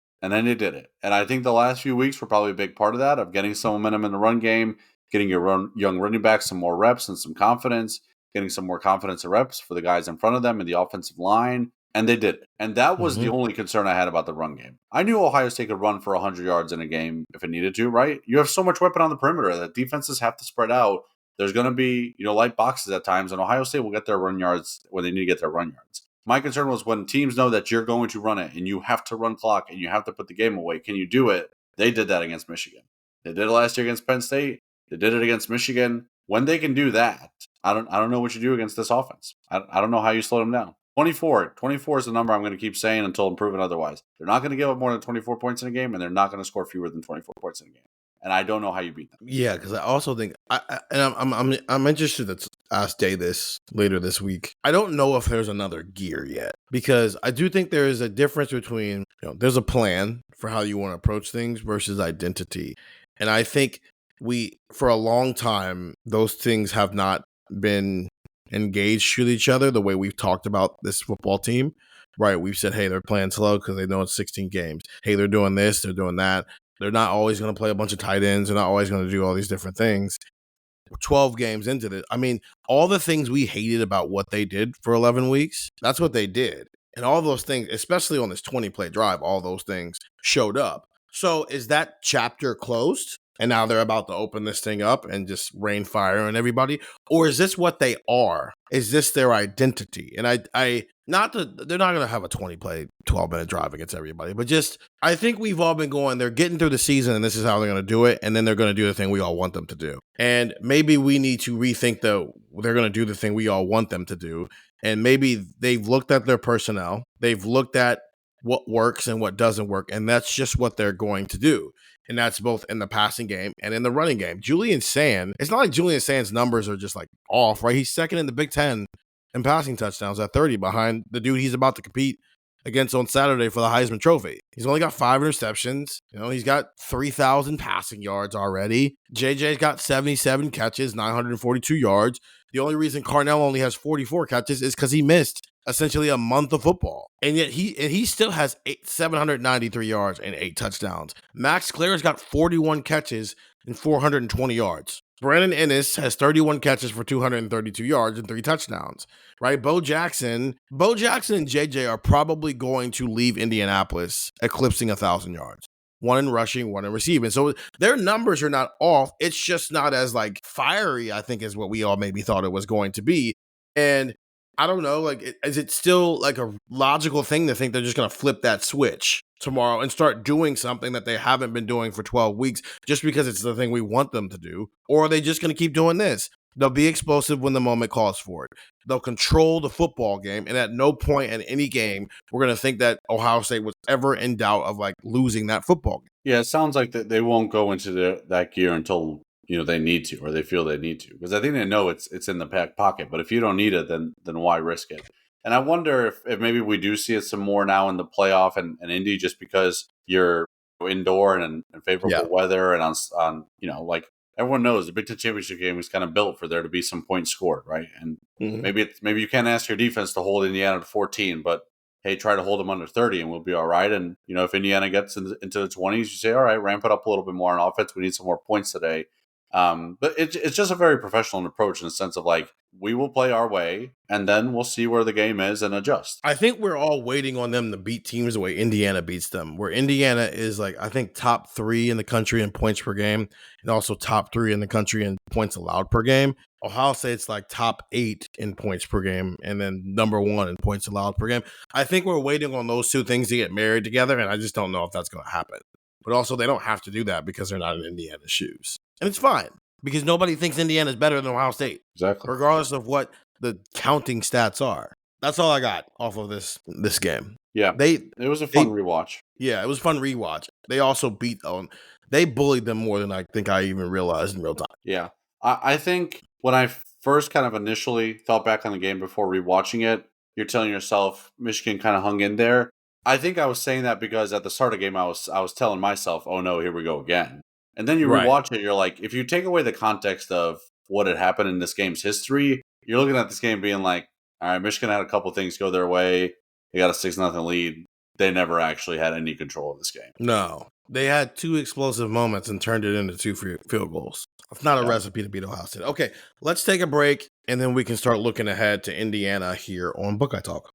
And I think the last few weeks were probably a big part of that, of getting some momentum in the run game, getting your young running back some more reps and some confidence, getting some more confidence and reps for the guys in front of them in the offensive line. And they did it. And that was the only concern I had about the run game. I knew Ohio State could run for 100 yards in a game if it needed to, right? You have so much weapon on the perimeter that defenses have to spread out. There's going to be, light boxes at times, and Ohio State will get their run yards when they need to get their run yards. My concern was when teams know that you're going to run it and you have to run clock and you have to put the game away. Can you do it? They did that against Michigan. They did it last year against Penn State. They did it against Michigan. When they can do that, I don't know what you do against this offense. I don't know how you slow them down. 24 is the number I'm going to keep saying until I'm proven otherwise. They're not going to give up more than 24 points in a game, and they're not going to score fewer than 24 points in a game. And I don't know how you beat them. Yeah, because I also think, I'm interested to ask Day this later this week. I don't know if there's another gear yet, because I do think there is a difference between, there's a plan for how you want to approach things versus identity. And I think for a long time, those things have not been engaged with each other the way we've talked about this football team, right? We've said, hey, they're playing slow because they know it's 16 games. Hey, they're doing this, they're doing that. They're not always going to play a bunch of tight ends. They're not always going to do all these different things. 12 games into this. I mean, all the things we hated about what they did for 11 weeks, that's what they did. And all those things, especially on this 20-play drive, all those things showed up. So is that chapter closed? And now they're about to open this thing up and just rain fire on everybody? Or is this what they are? Is this their identity? And I they're not going to have a 20-play, 12-minute drive against everybody, but just I think we've all been going, they're getting through the season and this is how they're going to do it, and then they're going to do the thing we all want them to do. And maybe we need to rethink they're going to do the thing we all want them to do, and maybe they've looked at their personnel, they've looked at what works and what doesn't work, and that's just what they're going to do. And that's both in the passing game and in the running game. Julian Sand, it's not like Julian Sand's numbers are just like off, right? He's second in the Big Ten in passing touchdowns at 30 behind the dude he's about to compete against on Saturday for the Heisman Trophy. He's only got 5 interceptions. He's got 3,000 passing yards already. JJ's got 77 catches, 942 yards. The only reason Carnell only has 44 catches is because he missed essentially a month of football. And yet he still has 793 yards and 8 touchdowns. Max Clare's got 41 catches and 420 yards. Brandon Ennis has 31 catches for 232 yards and 3 touchdowns, right? Bo Jackson and JJ are probably going to leave Indianapolis eclipsing 1,000 yards. 1 in rushing, 1 in receiving. So their numbers are not off. It's just not as like fiery, I think, is what we all maybe thought it was going to be. And I don't know, is it still like a logical thing to think they're just going to flip that switch tomorrow and start doing something that they haven't been doing for 12 weeks just because it's the thing we want them to do? Or are they just going to keep doing this? They'll be explosive when the moment calls for it. They'll control the football game, and at no point in any game we're going to think that Ohio State was ever in doubt of like losing that football game. Yeah, it sounds like that they won't go into that gear until they need to, or they feel they need to, because I think they know it's in the back pocket. But if you don't need it, then why risk it? And I wonder if maybe we do see it some more now in the playoff and Indy, just because you're indoor and favorable weather, and on like everyone knows the Big Ten championship game is kind of built for there to be some points scored, right? And maybe you can't ask your defense to hold Indiana to 14, but hey, try to hold them under 30 and we'll be all right. And if Indiana gets into the 20s, you say, all right, ramp it up a little bit more on offense. We need some more points today. But it's just a very professional approach in the sense of like, we will play our way and then we'll see where the game is and adjust. I think we're all waiting on them to beat teams the way Indiana beats them, where Indiana is like, I think top 3 in the country in points per game and also top 3 in the country in points allowed per game. Ohio State's like top 8 in points per game and then number 1 in points allowed per game. I think we're waiting on those two things to get married together, and I just don't know if that's going to happen. But also, they don't have to do that because they're not in Indiana's shoes. And it's fine, because nobody thinks Indiana's better than Ohio State. Exactly. Regardless of what the counting stats are. That's all I got off of this game. Yeah. It was a fun rewatch. Yeah, it was a fun rewatch. They also they bullied them more than I think I even realized in real time. Yeah. I think when I first kind of initially thought back on the game before rewatching it, you're telling yourself Michigan kind of hung in there. I think I was saying that because at the start of the game, I was telling myself, oh no, here we go again. And then you rewatch it, you're like, if you take away the context of what had happened in this game's history, you're looking at this game being like, all right, Michigan had a couple things go their way. They got a 6-0 lead. They never actually had any control of this game. No. They had 2 explosive moments and turned it into 2 field goals. It's not a recipe to beat Ohio State. Okay, let's take a break, and then we can start looking ahead to Indiana here on Buckeye Talk.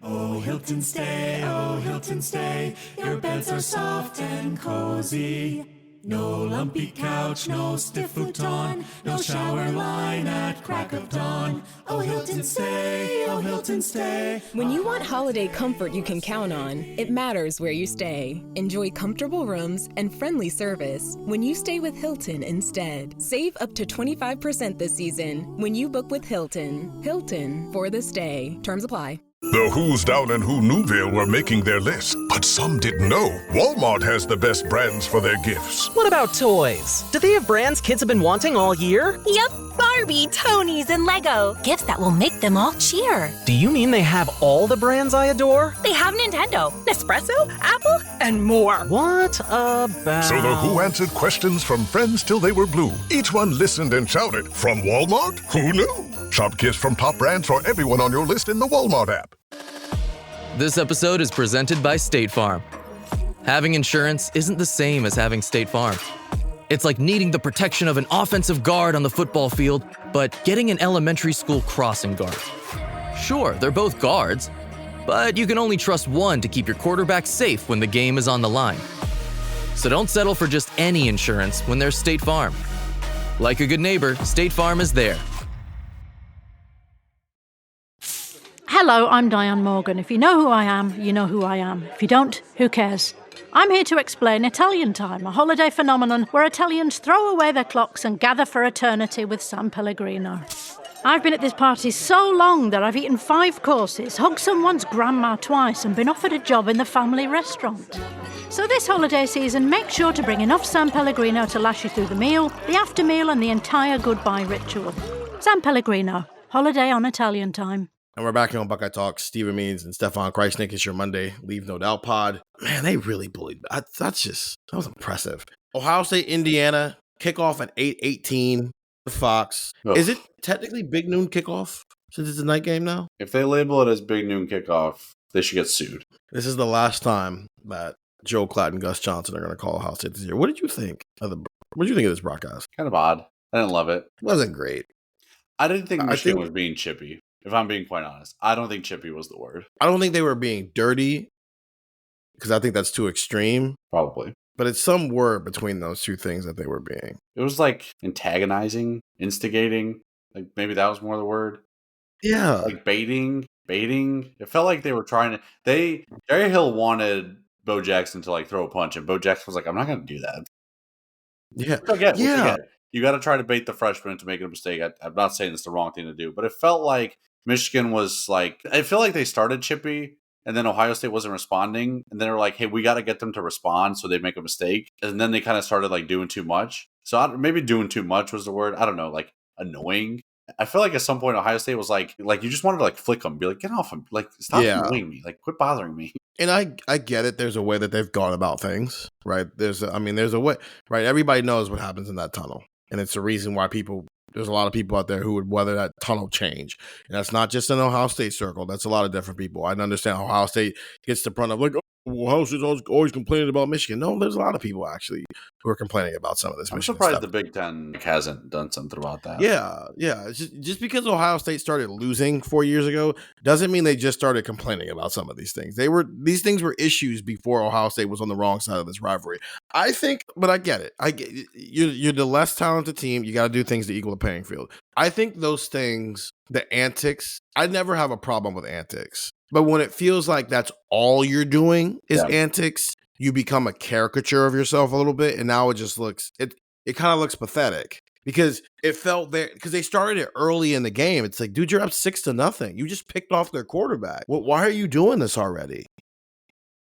Oh, Hilton stay, your beds are soft and cozy. No lumpy couch, no stiff futon, no shower line at crack of dawn. Oh, Hilton stay. When you want holiday comfort you can count on, it matters where you stay. Enjoy comfortable rooms and friendly service when you stay with Hilton instead. Save up to 25% this season when you book with Hilton. Hilton for the stay. Terms apply. The who's down in Who Newville were making their list, but some didn't know Walmart has the best brands for their gifts. What about toys? Do they have brands kids have been wanting all year? Yep, Barbie, Tony's, and Lego. Gifts that will make them all cheer. Do you mean they have all the brands I adore? They have Nintendo, Nespresso, Apple, and more. What about... So the Who answered questions from friends till they were blue. Each one listened and shouted, from Walmart? Who knew? Shop gifts from top brands for everyone on your list in the Walmart app. This episode is presented by State Farm. Having insurance isn't the same as having State Farm. It's like needing the protection of an offensive guard on the football field, but getting an elementary school crossing guard. Sure, they're both guards, but you can only trust one to keep your quarterback safe when the game is on the line. So don't settle for just any insurance when there's State Farm. Like a good neighbor, State Farm is there. Hello, I'm Diane Morgan. If you know who I am, you know who I am. If you don't, who cares? I'm here to explain Italian Time, a holiday phenomenon where Italians throw away their clocks and gather for eternity with San Pellegrino. I've been at this party so long that I've eaten 5 courses, hugged someone's grandma twice, and been offered a job in the family restaurant. So this holiday season, make sure to bring enough San Pellegrino to last you through the meal, the after meal, and the entire goodbye ritual. San Pellegrino, holiday on Italian Time. And we're back here on Buckeye Talk. Stephen Means and Stefan Krajisnik. It's your Monday Leave No Doubt pod. Man, they really bullied. That was impressive. Ohio State, Indiana, kickoff at 8:18. Fox. Ugh. Is it technically big noon kickoff since it's a night game now? If they label it as big noon kickoff, they should get sued. This is the last time that Joe Klatt and Gus Johnson are going to call Ohio State this year. What did you think of this broadcast? Kind of odd. I didn't love it. Wasn't great. I didn't think Michigan was being chippy. If I'm being quite honest, I don't think chippy was the word. I don't think they were being dirty because I think that's too extreme. Probably. But it's some word between those two things that they were being. It was like antagonizing, instigating. Like maybe that was more the word. Yeah. Like baiting. It felt like they were trying to. Jerry Hill wanted Bo Jackson to like throw a punch, and Bo Jackson was like, "I'm not going to do that." Yeah. You got to try to bait the freshman into making a mistake. I'm not saying it's the wrong thing to do, but it felt like Michigan was like, I feel like they started chippy and then Ohio State wasn't responding. And then they were like, hey, we got to get them to respond so they make a mistake. And then they kind of started like doing too much. So maybe doing too much was the word. I don't know, like annoying. I feel like at some point Ohio State was like you just wanted to like flick them, be like, get off him. Like, stop annoying me. Like, quit bothering me. And I get it. There's a way that they've gone about things, right? There's a way, right? Everybody knows what happens in that tunnel. And it's the reason why there's a lot of people out there who would weather that tunnel change. And that's not just an Ohio State circle. That's a lot of different people. I understand Ohio State gets the brunt of like, Ohio State's always complaining about Michigan. No, there's a lot of people actually who are complaining about some of this. I'm Michigan surprised stuff. the Big Ten hasn't done something about that. Yeah. Just because Ohio State started losing 4 years ago doesn't mean they just started complaining about some of these things. These things were issues before Ohio State was on the wrong side of this rivalry. I think, but I get it. You're the less talented team. You got to do things to equal the playing field. I think those things, the antics, I never have a problem with antics. But when it feels like that's all you're doing is antics, you become a caricature of yourself a little bit. And now it just looks, it kind of looks pathetic because it felt there, because they started it early in the game. It's like, dude, you're up 6-0. You just picked off their quarterback. Well, why are you doing this already?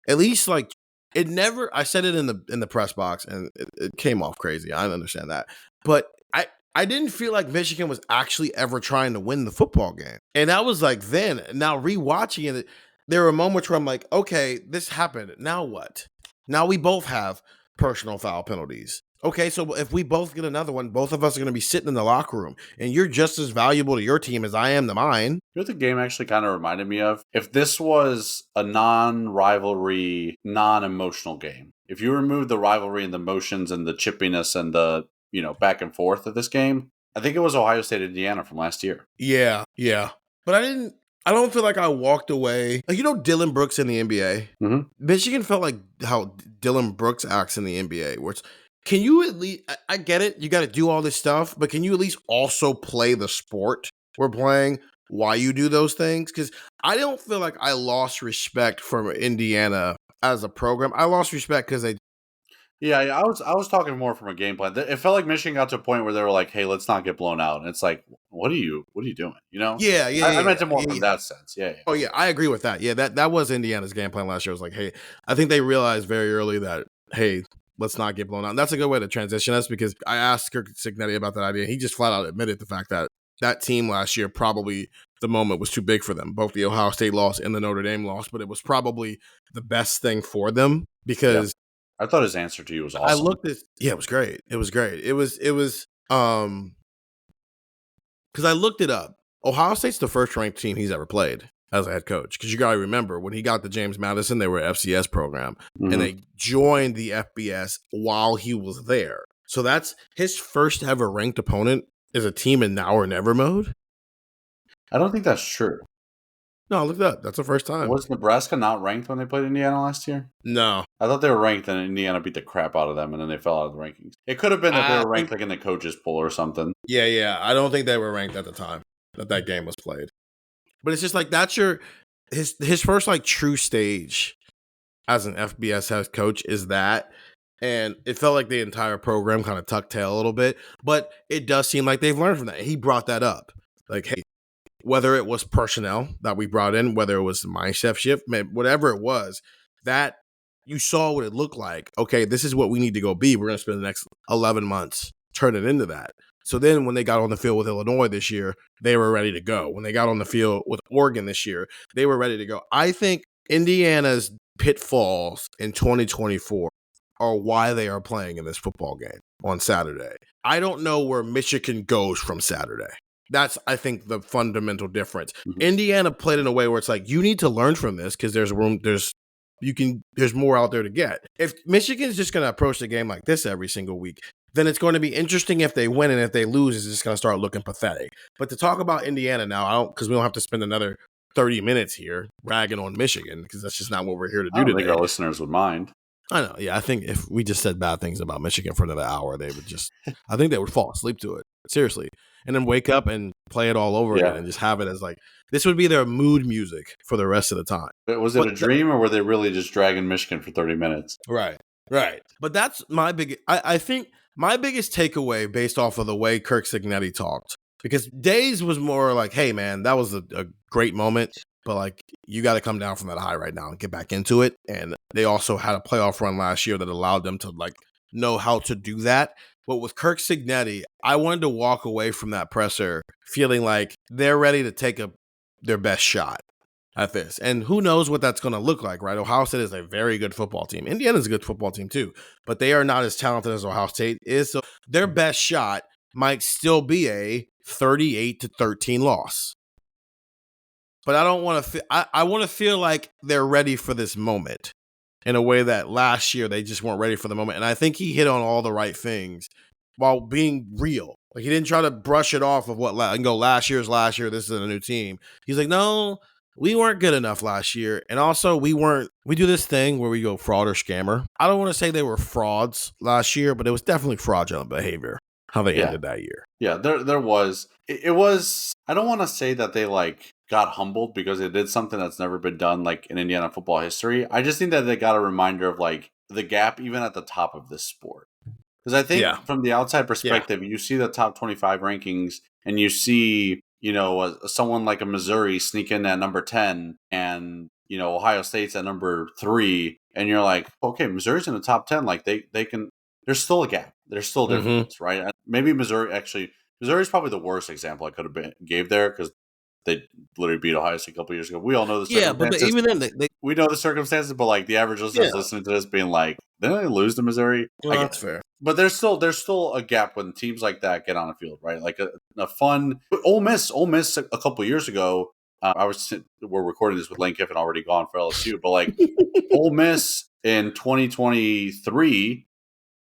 At least like it never, I said it in the press box and it came off crazy. I understand that. But I didn't feel like Michigan was actually ever trying to win the football game. And that was like then. Now rewatching it, there were moments where I'm like, okay, this happened. Now what? Now we both have personal foul penalties. Okay, so if we both get another one, both of us are going to be sitting in the locker room. And you're just as valuable to your team as I am to mine. You know what the game actually kind of reminded me of? If this was a non-rivalry, non-emotional game. If you remove the rivalry and the emotions and the chippiness and the back and forth of this game, I think it was Ohio State, Indiana from last year. Yeah. But I don't feel like I walked away. Like, Dylan Brooks in the NBA? Mm-hmm. Michigan felt like how Dylan Brooks acts in the NBA, where it's, can you at least, I get it, you got to do all this stuff, but can you at least also play the sport we're playing while you do those things? Because I don't feel like I lost respect for Indiana as a program. I lost respect because they. Yeah, I was talking more from a game plan. It felt like Michigan got to a point where they were like, "Hey, let's not get blown out." And it's like, "What are you doing?" Yeah. I meant it more from that sense. Yeah. Oh yeah, I agree with that. Yeah, that was Indiana's game plan last year. It was like, hey, I think they realized very early that, hey, let's not get blown out. And that's a good way to transition us because I asked Kirk Cignetti about that idea. He just flat out admitted the fact that team last year probably the moment was too big for them. Both the Ohio State loss and the Notre Dame loss, but it was probably the best thing for them because. Yeah. I thought his answer to you was awesome. I looked at it was great. It was because I looked it up. Ohio State's the first ranked team he's ever played as a head coach. Because you gotta remember when he got to James Madison, they were an FCS program and they joined the FBS while he was there. So that's his first ever ranked opponent is a team in now or never mode. I don't think that's true. No, look at that. That's the first time. Was Nebraska not ranked when they played Indiana last year? No. I thought they were ranked and Indiana beat the crap out of them and then they fell out of the rankings. It could have been that they were ranked like in the coaches poll or something. Yeah. I don't think they were ranked at the time that game was played. But it's just like that's his first like true stage as an FBS head coach is that. And it felt like the entire program kind of tucked tail a little bit, but it does seem like they've learned from that. He brought that up. Like, hey, whether it was personnel that we brought in, whether it was the mindset shift, whatever it was, that you saw what it looked like. Okay, this is what we need to go be. We're going to spend the next 11 months turning into that. So then when they got on the field with Illinois this year, they were ready to go. When they got on the field with Oregon this year, they were ready to go. I think Indiana's pitfalls in 2024 are why they are playing in this football game on Saturday. I don't know where Michigan goes from Saturday. That's, I think, the fundamental difference. Mm-hmm. Indiana played in a way where it's like, you need to learn from this because there's more out there to get. If Michigan's just going to approach the game like this every single week, then it's going to be interesting if they win, and if they lose, it's just going to start looking pathetic. But to talk about Indiana now, because we don't have to spend another 30 minutes here ragging on Michigan, because that's just not what we're here to do today. I don't think our listeners would mind. I know. Yeah, I think if we just said bad things about Michigan for another hour, they would I think they would fall asleep to it. Seriously. And then wake up and play it all over again and just have it as like, this would be their mood music for the rest of the time. But was it a dream, or were they really just dragging Michigan for 30 minutes? Right. But that's I think my biggest takeaway based off of the way Kirk Cignetti talked, because Days was more like, hey, man, that was a great moment. But, like, you got to come down from that high right now and get back into it. And they also had a playoff run last year that allowed them to, like, know how to do that. But with Kirk Cignetti, I wanted to walk away from that presser feeling like they're ready to take their best shot at this. And who knows what that's going to look like, right? Ohio State is a very good football team. Indiana's a good football team, too. But they are not as talented as Ohio State is. So their best shot might still be a 38-13 loss. But I don't want to. I want to feel like they're ready for this moment, in a way that last year they just weren't ready for the moment. And I think he hit on all the right things while being real. Like, he didn't try to brush it off of and go, last year's last year. This is a new team. He's like, no, we weren't good enough last year, and also we do this thing where we go fraud or scammer. I don't want to say they were frauds last year, but it was definitely fraudulent behavior how they ended that year. Yeah, there was. It was. I don't want to say that they got humbled because they did something that's never been done in Indiana football history. I just think that they got a reminder of the gap even at the top of this sport. Because I think from the outside perspective, you see the top 25 rankings and you see, someone like a Missouri sneak in at number 10 and, Ohio State's at number 3. And you're like, okay, Missouri's in the top 10. They can, there's still a gap. There's still a difference, right? Maybe Missouri's probably the worst example I could have gave there because they literally beat Ohio State a couple years ago. We all know the circumstances. Yeah, but even then, we know the circumstances, but the average listener is listening to this being like, didn't they lose to Missouri? Well, that's fair. But there's still a gap when teams like that get on the field, right? Like a fun Ole Miss a couple years ago. We're recording this with Lane Kiffin already gone for LSU, but Ole Miss in 2023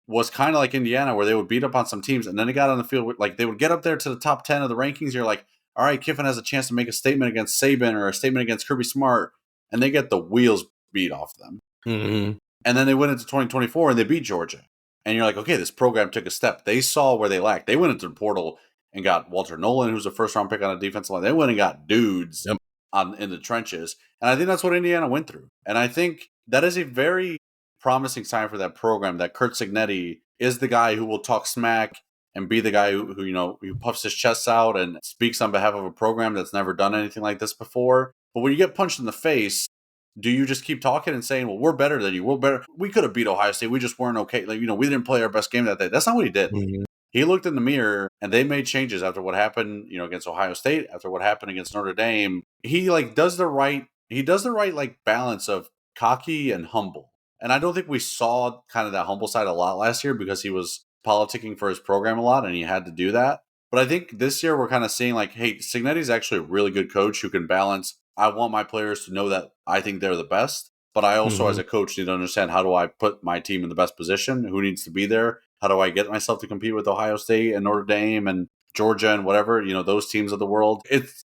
was kind of like Indiana, where they would beat up on some teams, and then they got on the field they would get up there to the top 10 of the rankings. You're like, all right, Kiffin has a chance to make a statement against Saban or a statement against Kirby Smart, and they get the wheels beat off them. Mm-hmm. And then they went into 2024 and they beat Georgia. And you're like, okay, this program took a step. They saw where they lacked. They went into the portal and got Walter Nolan, who's a first-round pick on a defensive line. They went and got dudes in the trenches. And I think that's what Indiana went through. And I think that is a very promising sign for that program, that Kurt Cignetti is the guy who will talk smack and be the guy who puffs his chest out and speaks on behalf of a program that's never done anything like this before. But when you get punched in the face, do you just keep talking and saying, well, we're better than you. We're better. We could have beat Ohio State. We just weren't okay. We didn't play our best game that day. That's not what he did. Mm-hmm. He looked in the mirror and they made changes after what happened, against Ohio State, after what happened against Notre Dame. He does the right balance of cocky and humble. And I don't think we saw kind of that humble side a lot last year because he was politicking for his program a lot and he had to do that. But I think this year we're kind of seeing hey, Cignetti's actually a really good coach who can balance. I want my players to know that I think they're the best, but I also, as a coach, need to understand, how do I put my team in the best position? Who needs to be there? How do I get myself to compete with Ohio State and Notre Dame and Georgia and whatever, those teams of the world?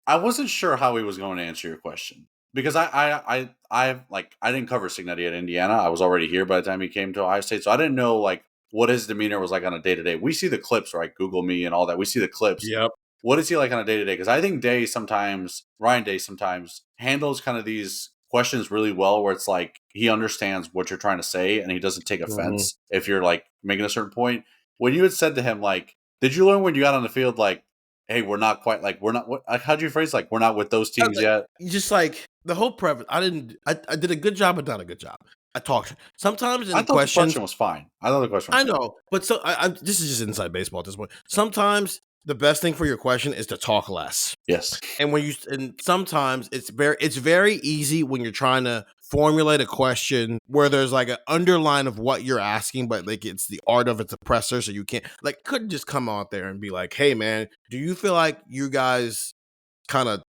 I wasn't sure how he was going to answer your question because I didn't cover Cignetti at Indiana. I was already here by the time he came to Ohio State, so I didn't know what his demeanor was like on a day-to-day. We see the clips, right? Google me and all that. We see the clips. Yep. what is he like on a day-to-day? Because I think Ryan Day sometimes handles kind of these questions really well, where it's like he understands what you're trying to say and he doesn't take offense if you're like making a certain point. When you had said to him, like, did you learn when you got on the field, like, hey, we're not quite like, we're not, what, like, how'd you phrase, like, we're not with those teams yet? Just like the whole preface, I did a good job, but not a good job. I talked sometimes in I thought the question was fine. I thought the question was I know, but so this is just inside baseball at this point. Sometimes the best thing for your question is to talk less. Yes. And sometimes it's very easy when you're trying to formulate a question where there's like an underline of what you're asking, but like it's the art of its oppressor, so you can't couldn't just come out there and be like, hey man, do you feel like you guys kind of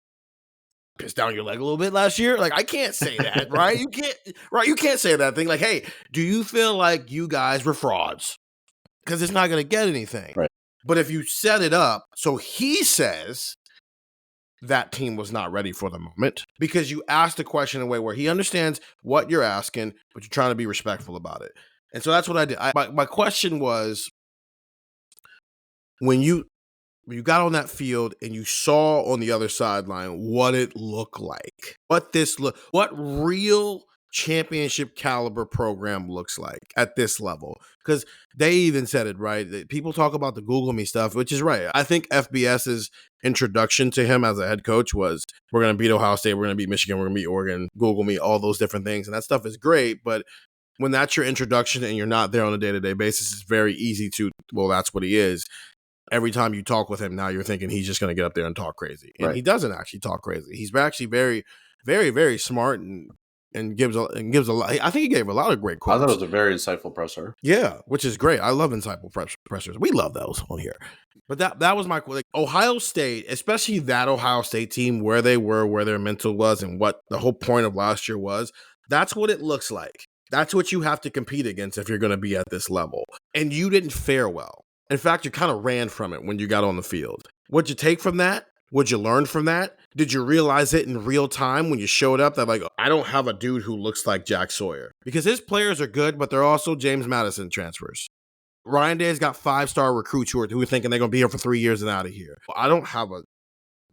pissed down your leg a little bit last year? Like, I can't say that, right? You can't say that thing. Like, hey, do you feel like you guys were frauds? Because it's not going to get anything. Right. But if you set it up, so he says that team was not ready for the moment because you asked the question in a way where he understands what you're asking, but you're trying to be respectful about it. And so that's what I did. My question was, when you got on that field and you saw on the other sideline what it looked like, what real championship caliber program looks like at this level. Because they even said it, right? People talk about the Google me stuff, which is right. I think FBS's introduction to him as a head coach was, we're going to beat Ohio State, we're going to beat Michigan, we're going to beat Oregon, Google me, all those different things. And that stuff is great. But when that's your introduction and you're not there on a day-to-day basis, it's very easy to, well, that's what he is. Every time you talk with him now, you're thinking he's just going to get up there and talk crazy. And he doesn't actually talk crazy. He's actually very, very, very smart and gives a lot. I think he gave a lot of great quotes. I thought it was a very insightful presser. Yeah, which is great. I love insightful pressers. We love those on here. But that was my Ohio State, especially that Ohio State team, where they were, where their mental was, and what the whole point of last year was. That's what it looks like. That's what you have to compete against if you're going to be at this level. And you didn't fare well. In fact, you kind of ran from it when you got on the field. What'd you take from that? What'd you learn from that? Did you realize it in real time when you showed up that, like, I don't have a dude who looks like Jack Sawyer? Because his players are good, but they're also James Madison transfers. Ryan Day's got 5-star recruits who are thinking they're going to be here for 3 years and out of here. I don't have you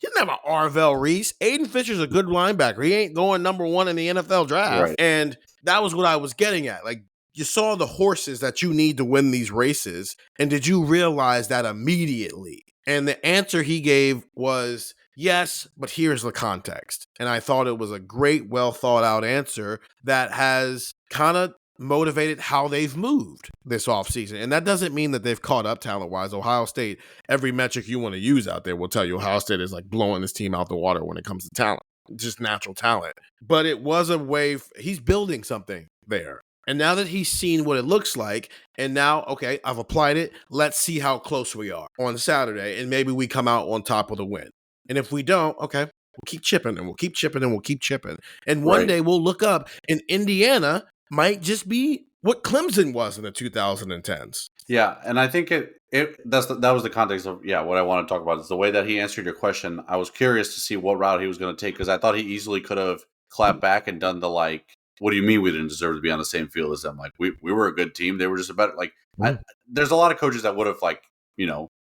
didn't have an Arvell Reese. Aiden Fisher's a good linebacker. He ain't going number 1 in the NFL draft. Right. And that was what I was getting at. Like, you saw the horses that you need to win these races. And did you realize that immediately? And the answer he gave was, yes, but here's the context. And I thought it was a great, well thought out answer that has kind of motivated how they've moved this offseason. And that doesn't mean that they've caught up talent-wise. Ohio State, every metric you want to use out there will tell you Ohio State is like blowing this team out the water when it comes to talent, just natural talent. But it was a way, he's building something there. And now that he's seen what it looks like, and now, okay, I've applied it, let's see how close we are on Saturday, and maybe we come out on top of the win. And if we don't, okay, we'll keep chipping, and we'll keep chipping, and we'll keep chipping. And one day we'll look up, and Indiana might just be what Clemson was in the 2010s. Yeah, and I think that was the context of what I want to talk about is the way that he answered your question. I was curious to see what route he was going to take because I thought he easily could have clapped back and done the like, what do you mean we didn't deserve to be on the same field as them? Like we were a good team. They were just a better like. There's a lot of coaches that would have like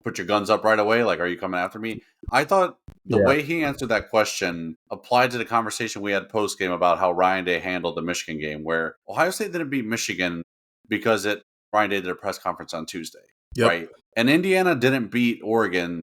put your guns up right away. Like, are you coming after me? I thought the way he answered that question applied to the conversation we had post game about how Ryan Day handled the Michigan game, where Ohio State didn't beat Michigan because Ryan Day did a press conference on Tuesday, right? And Indiana didn't beat Oregon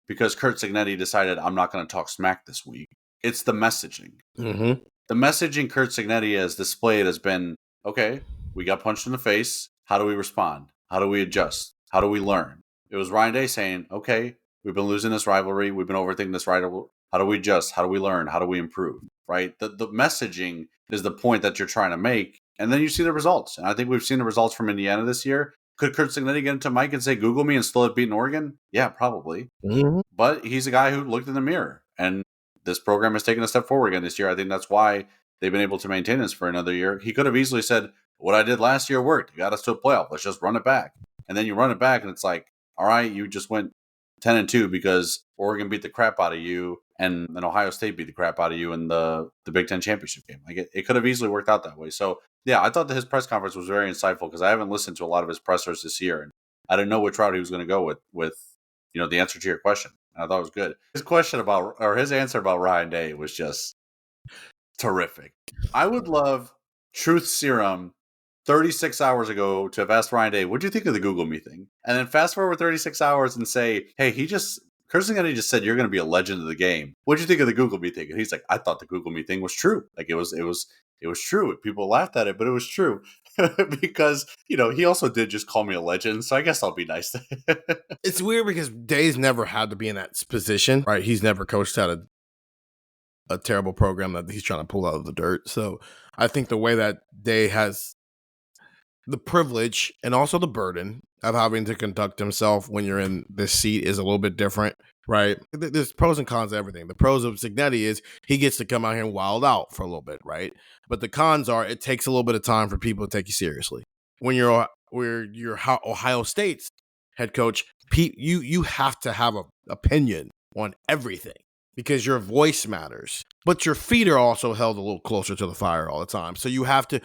because Curt Cignetti decided I'm not going to talk smack this week. It's the messaging. Mm-hmm. The messaging Curt Cignetti has displayed has been, okay, we got punched in the face. How do we respond? How do we adjust? How do we learn? It was Ryan Day saying, okay, we've been losing this rivalry. We've been overthinking this rivalry. How do we adjust? How do we learn? How do we improve? Right? The messaging is the point that you're trying to make. And then you see the results. And I think we've seen the results from Indiana this year. Could Curt Cignetti get into Mike and say, Google me and still have beaten Oregon? Yeah, probably. Mm-hmm. But he's a guy who looked in the mirror. And this program has taken a step forward again this year. I think that's why they've been able to maintain this for another year. He could have easily said, what I did last year worked. You got us to a playoff. Let's just run it back. And then you run it back and it's like, all right, you just went 10-2 because Oregon beat the crap out of you and then Ohio State beat the crap out of you in the Big Ten championship game. Like it could have easily worked out that way. So yeah, I thought that his press conference was very insightful because I haven't listened to a lot of his pressers this year and I didn't know which route he was going to go with the answer to your question. I thought it was good. His answer about Ryan Day was just terrific. I would love Truth Serum 36 hours ago to have asked Ryan Day, what'd you think of the Google Me thing? And then fast forward 36 hours and say, hey, Krajisnik just said you're going to be a legend of the game. What'd you think of the Google Me thing? And he's like, I thought the Google Me thing was true. Like it was true. People laughed at it, but it was true. Because, he also did just call me a legend. So I guess I'll be nice. It's weird because Day's never had to be in that position, right? He's never coached out a terrible program that he's trying to pull out of the dirt. So I think the way that Day has the privilege and also the burden of having to conduct himself when you're in this seat is a little bit different, right? There's pros and cons to everything. The pros of Cignetti is he gets to come out here and wild out for a little bit, right? But the cons are it takes a little bit of time for people to take you seriously. When you're Ohio State's head coach, you have to have an opinion on everything because your voice matters. But your feet are also held a little closer to the fire all the time. So you have to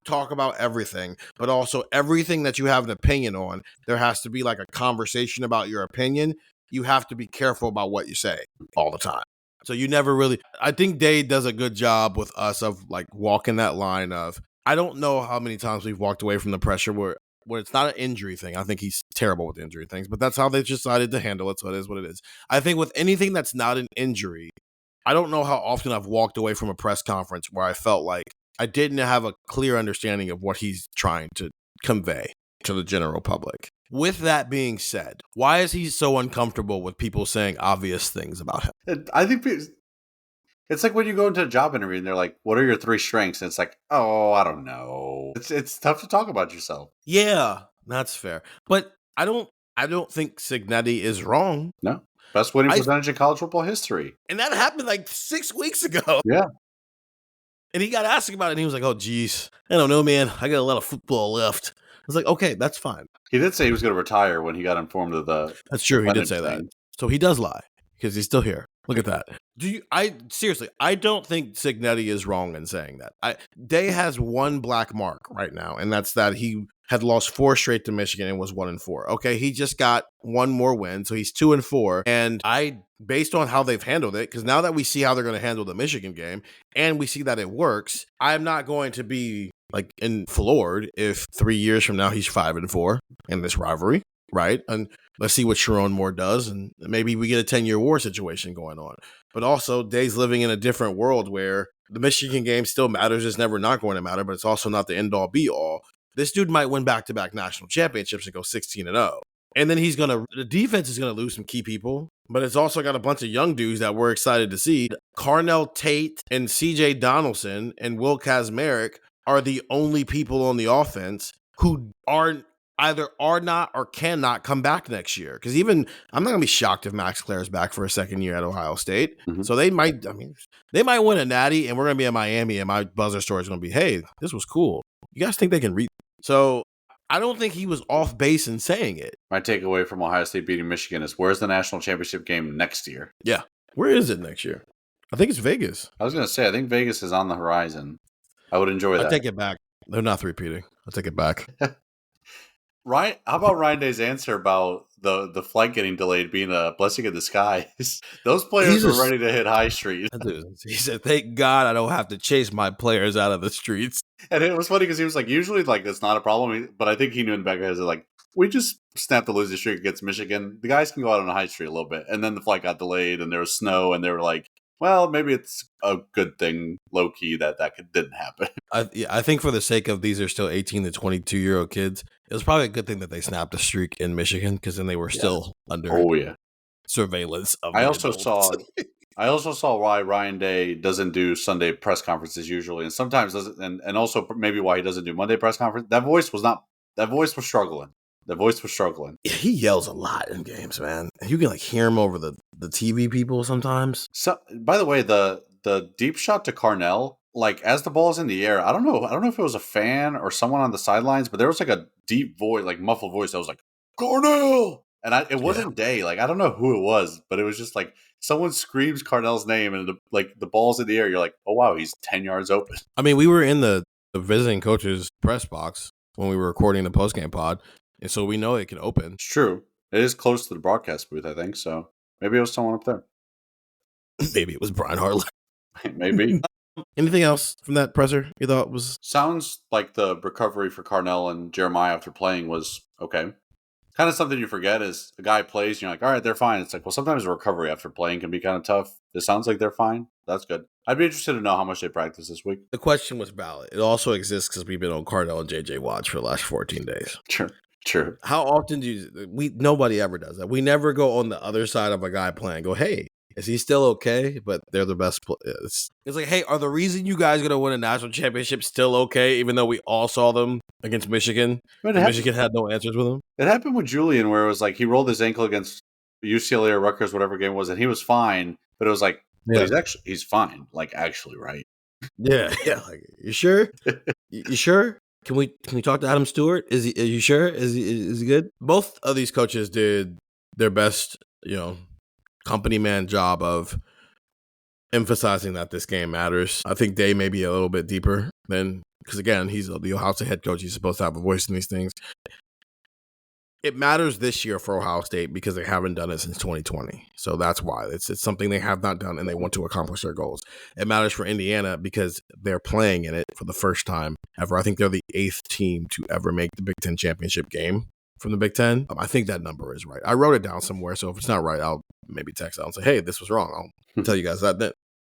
talk about everything, but also everything that you have an opinion on, there has to be like a conversation about your opinion. You have to be careful about what you say all the time. So you never really, I think Day does a good job with us of like walking that line of, I don't know how many times we've walked away from the pressure where it's not an injury thing. I think he's terrible with injury things, but that's how they decided to handle it. So it is what it is. I think with anything that's not an injury, I don't know how often I've walked away from a press conference where I felt like I didn't have a clear understanding of what he's trying to convey to the general public. With that being said, why is he so uncomfortable with people saying obvious things about him? I think it's like when you go into a job interview and they're like, what are your 3 strengths? And it's like, oh, I don't know. It's tough to talk about yourself. Yeah, that's fair. But I don't think Cignetti is wrong. No. Best winning percentage in college football history. And that happened like 6 weeks ago. Yeah. And he got asked about it and he was like, oh, geez, I don't know, man. I got a lot of football left. I was like, okay, that's fine. He did say he was going to retire when he got informed of the... That's true. He did say that. So he does lie because he's still here. Look at that. Seriously, I don't think Cignetti is wrong in saying that. Day has one black mark right now, and that's that he had lost 4 straight to Michigan and was 1-4. Okay, he just got one more win, so he's 2-4. And based on how they've handled it, because now that we see how they're going to handle the Michigan game, and we see that it works, I'm not going to be like floored if 3 years from now he's 5-4 in this rivalry, right? And let's see what Sharon Moore does, and maybe we get a 10-year war situation going on. But also, Day's living in a different world where the Michigan game still matters. It's never not going to matter, but it's also not the end-all, be-all. This dude might win back-to-back national championships and go 16-0. And then the defense is going to lose some key people, but it's also got a bunch of young dudes that we're excited to see. Carnell Tate and C.J. Donaldson and Will Kazmarek are the only people on the offense who either are not or cannot come back next year. Because I'm not going to be shocked if Max Clare's back for a second year at Ohio State. Mm-hmm. So they might win a natty, and we're going to be in Miami, and my buzzer story is going to be, hey, this was cool. You guys think they can read? So I don't think he was off base in saying it. My takeaway from Ohio State beating Michigan is, where's the national championship game next year? Yeah. Where is it next year? I think it's Vegas. I was going to say, I think Vegas is on the horizon. I would enjoy that. I'll take it back. They're not repeating. I'll take it back. How about Ryan Day's answer about the flight getting delayed being a blessing in disguise? Those players were ready to hit High Street. He said, thank God I don't have to chase my players out of the streets. And it was funny because he was like, usually like that's not a problem. But I think he knew in the back of his head, like, we just snapped the losing streak against Michigan. The guys can go out on the High Street a little bit. And then the flight got delayed and there was snow and they were like, well, maybe it's a good thing, low-key, that didn't happen. I think for the sake of these are still 18 to 22-year-old kids, it was probably a good thing that they snapped a streak in Michigan because then they were still under surveillance. I also saw why Ryan Day doesn't do Sunday press conferences usually, and sometimes doesn't, and also maybe why he doesn't do Monday press conference. That voice was struggling. The voice was struggling. He yells a lot in games, man. You can like hear him over the TV people sometimes. So, by the way, the deep shot to Carnell, like as the ball's in the air, I don't know if it was a fan or someone on the sidelines, but there was like a deep voice, like muffled voice that was like, Carnell! And it wasn't Day. Like, I don't know who it was, but it was just like someone screams Carnell's name and the ball's in the air. You're like, oh, wow, he's 10 yards open. I mean, we were in the visiting coach's press box when we were recording the postgame pod. And so we know it can open. It's true. It is close to the broadcast booth, I think. So maybe it was someone up there. Maybe it was Brian Hartline. Maybe. Anything else from that presser you thought was? Sounds like the recovery for Carnell and Jeremiah after playing was okay. Kind of something you forget is a guy plays and you're like, all right, they're fine. It's like, well, sometimes a recovery after playing can be kind of tough. It sounds like they're fine. That's good. I'd be interested to know how much they practice this week. The question was valid. It also exists because we've been on Carnell and JJ Watch for the last 14 days. True. How often nobody ever does that. We never go on the other side of a guy playing, go, hey, is he still okay? But they're the best players. It's like, hey, are the reason you guys going to win a national championship still okay, even though we all saw them against Michigan? Michigan had no answers with him. It happened with Julian where it was like he rolled his ankle against UCLA or Rutgers, whatever game it was, and he was fine. But it was like, he's fine. Like, actually, right? Yeah. Like, you sure? You sure? Can we talk to Adam Stewart? Are you sure? Is he good? Both of these coaches did their best, company man job of emphasizing that this game matters. I think Day may be a little bit deeper than, because again, he's the Ohio State head coach. He's supposed to have a voice in these things. It matters this year for Ohio State because they haven't done it since 2020. So that's why. It's something they have not done and they want to accomplish their goals. It matters for Indiana because they're playing in it for the first time ever. I think they're the 8th team to ever make the Big Ten championship game from the Big Ten. I think that number is right. I wrote it down somewhere, so if it's not right, I'll maybe text out and say, hey, this was wrong. I'll tell you guys that.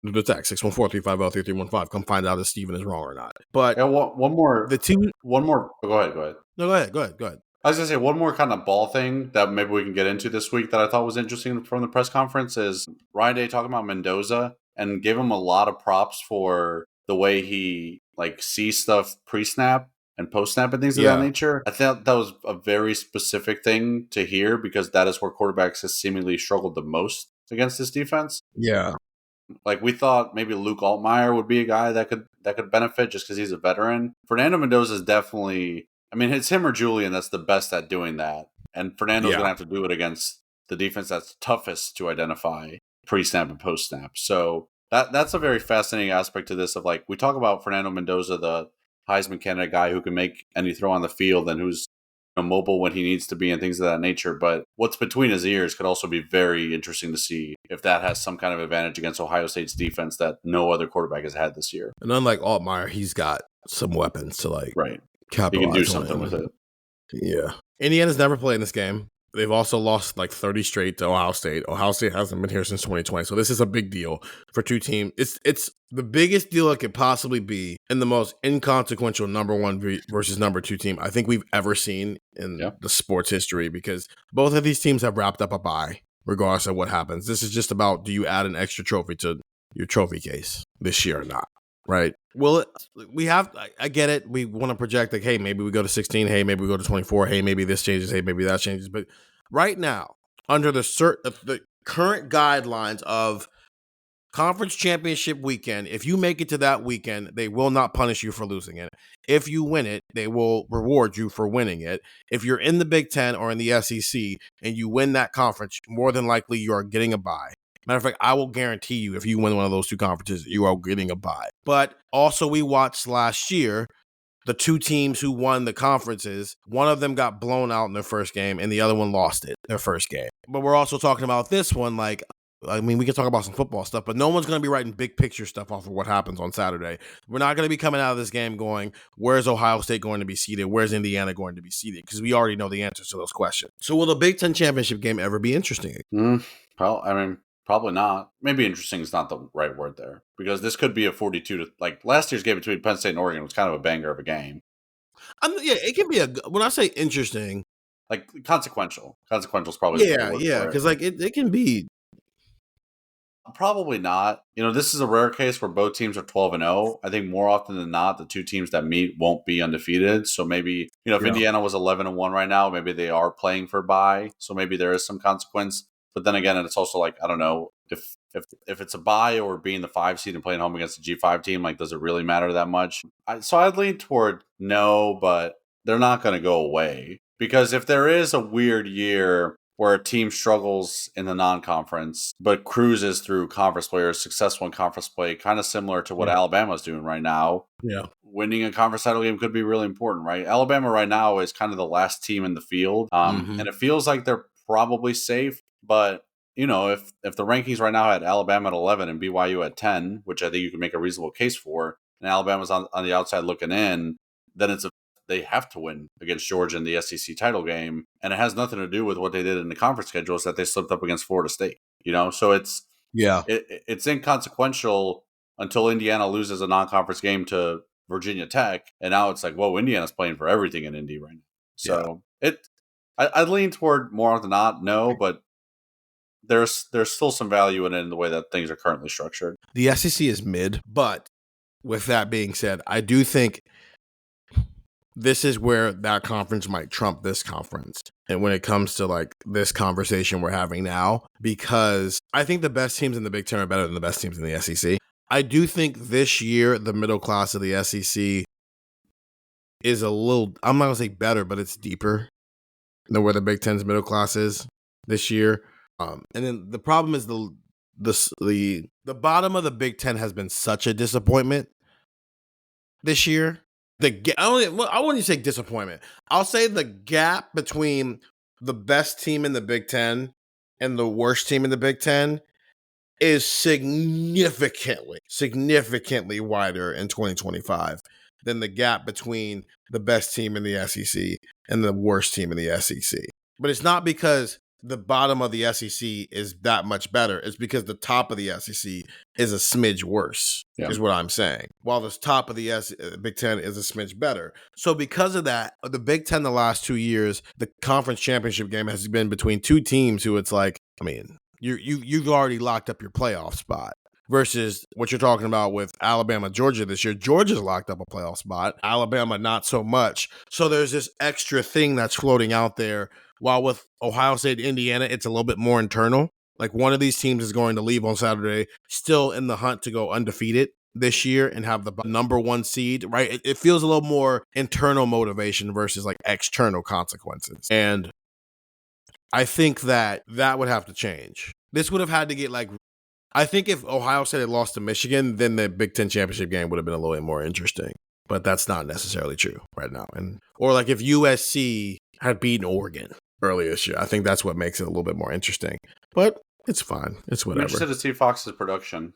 The text 614-350-3315. Come find out if Steven is wrong or not. But one more. Go ahead. No, go ahead. I was going to say one more kind of ball thing that maybe we can get into this week that I thought was interesting from the press conference is Ryan Day talking about Mendoza and gave him a lot of props for the way he sees stuff pre-snap and post-snap and things of that nature. I thought that was a very specific thing to hear because that is where quarterbacks have seemingly struggled the most against this defense. Yeah. Like we thought maybe Luke Altmaier would be a guy that could benefit just because he's a veteran. Fernando Mendoza is definitely, it's him or Julian that's the best at doing that. And Fernando's going to have to do it against the defense that's toughest to identify pre-snap and post-snap. So that's a very fascinating aspect to this of we talk about Fernando Mendoza, the Heisman candidate guy who can make any throw on the field and who's mobile when he needs to be and things of that nature. But what's between his ears could also be very interesting to see if that has some kind of advantage against Ohio State's defense that no other quarterback has had this year. And unlike Altmaier, he's got some weapons to capitalize. He can do something with it. Yeah. Indiana's never played in this game. They've also lost 30 straight to Ohio State. Ohio State hasn't been here since 2020. So this is a big deal for two teams. It's the biggest deal it could possibly be in the most inconsequential number 1 versus number 2 team I think we've ever seen in the sports history because both of these teams have wrapped up a bye regardless of what happens. This is just about, do you add an extra trophy to your trophy case this year or not? Right. Well, I get it. We want to project hey, maybe we go to 16. Hey, maybe we go to 24. Hey, maybe this changes. Hey, maybe that changes. But right now, under the current guidelines of conference championship weekend, if you make it to that weekend, they will not punish you for losing it. If you win it, they will reward you for winning it. If you're in the Big Ten or in the SEC and you win that conference, more than likely you are getting a bye. Matter of fact, I will guarantee you if you win one of those 2 conferences, you are getting a bye. But also we watched last year, the 2 teams who won the conferences, one of them got blown out in their first game and the other one lost it their first game. But we're also talking about this one, we can talk about some football stuff, but no one's going to be writing big picture stuff off of what happens on Saturday. We're not going to be coming out of this game going, where's Ohio State going to be seated? Where's Indiana going to be seated? Because we already know the answers to those questions. So will the Big Ten championship game ever be interesting? Probably not. Maybe interesting is not the right word there because this could be a 42 to last year's game between Penn State and Oregon was kind of a banger of a game. It can be when I say interesting, consequential. Consequential is probably because it can be. Probably not. This is a rare case where both teams are 12-0. I think more often than not, the 2 teams that meet won't be undefeated. So maybe if Indiana was 11-1 right now, maybe they are playing for bye. So maybe there is some consequence. But then again, it's also I don't know if it's a bye or being the 5 seed and playing home against a G5 team, does it really matter that much? So I'd lean toward no, but they're not going to go away because if there is a weird year where a team struggles in the non-conference but cruises through conference play or is successful in conference play, kind of similar to what Alabama's doing right now. Yeah, winning a conference title game could be really important, right? Alabama right now is kind of the last team in the field, and it feels like they're probably safe. But, if the rankings right now had Alabama at 11 and BYU at 10, which I think you can make a reasonable case for, and Alabama's on the outside looking in, then they have to win against Georgia in the SEC title game. And it has nothing to do with what they did in the conference schedule, is that they slipped up against Florida State, So it's inconsequential until Indiana loses a non-conference game to Virginia Tech. And now it's like, whoa, Indiana's playing for everything in Indy right now. So I'd lean toward more than not, no, but there's still some value in it in the way that things are currently structured. The SEC is mid, but with that being said, I do think this is where that conference might trump this conference. And when it comes to like this conversation we're having now, because I think the best teams in the Big Ten are better than the best teams in the SEC. I do think this year, the middle class of the SEC is a little, I'm not going to say better, but it's deeper than where the Big Ten's middle class is this year. And then the problem is the bottom of the Big Ten has been such a disappointment this year. I wouldn't say disappointment. I'll say the gap between the best team in the Big Ten and the worst team in the Big Ten is significantly wider in 2025 than the gap between the best team in the SEC and the worst team in the SEC. But it's not because the bottom of the SEC is that much better. It's because the top of the SEC is a smidge worse, is what I'm saying. While the top of the Big Ten is a smidge better. So because of that, the Big Ten the last 2 years, the conference championship game has been between two teams who it's like, I mean, you've already locked up your playoff spot. Versus what you're talking about with Alabama, Georgia this year. Georgia's locked up a playoff spot. Alabama, not so much. So there's this extra thing that's floating out there. While with Ohio State, Indiana, it's a little bit more internal. Like one of these teams is going to leave on Saturday, still in the hunt to go undefeated this year and have the number one seed, right? It feels a little more internal motivation versus like external consequences. And I think that would have to change. This would have had to get like, I think if Ohio State had lost to Michigan, then the Big Ten championship game would have been a little bit more interesting. But that's not necessarily true right now. Or like if USC had beaten Oregon earlier this year, I think that's what makes it a little bit more interesting. But it's fine. It's whatever. I'm interested to see Fox's production.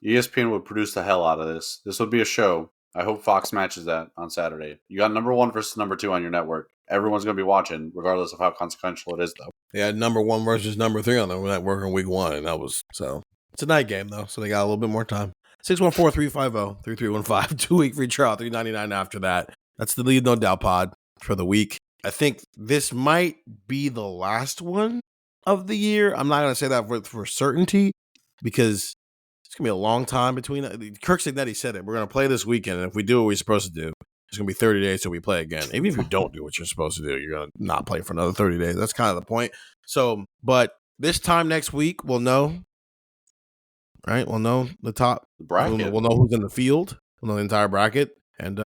ESPN would produce the hell out of this. This would be a show. I hope Fox matches that on Saturday. You got number 1 versus number 2 on your network. Everyone's going to be watching, regardless of how consequential it is, though. They had number 1 versus number 3 on the network in week 1, and that was so. It's a night game, though, so they got a little bit more time. 614-350-3315, 2-week free trial, $3.99 after that. That's the Leave No Doubt pod for the week. I think this might be the last one of the year. I'm not going to say that for certainty because it's going to be a long time between. Kirk Signetti said it. We're going to play this weekend, and if we do what we're supposed to do, it's going to be 30 days till we play again. Even if you don't do what you're supposed to do, you're going to not play for another 30 days. That's kind of the point. So, but this time next week, we'll know. Right? We'll know the top bracket. We'll know who's in the field. We'll know the entire bracket. And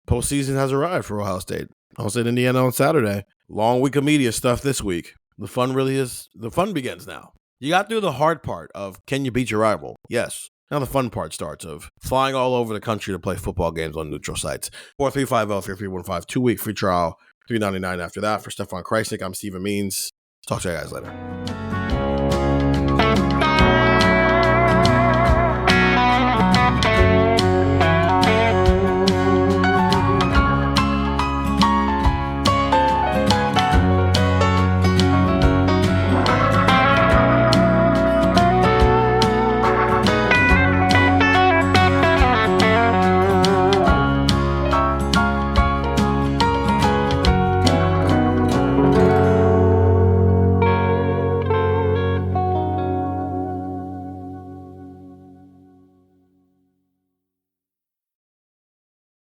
postseason has arrived for Ohio State. Ohio State, Indiana on Saturday. Long week of media stuff this week. The fun begins now. You got through the hard part of can you beat your rival? Yes. Now the fun part starts of flying all over the country to play football games on neutral sites. 4350-3315, 2-week free trial, $3.99 after that. For Stefan Krajisnik, I'm Stephen Means. Talk to you guys later.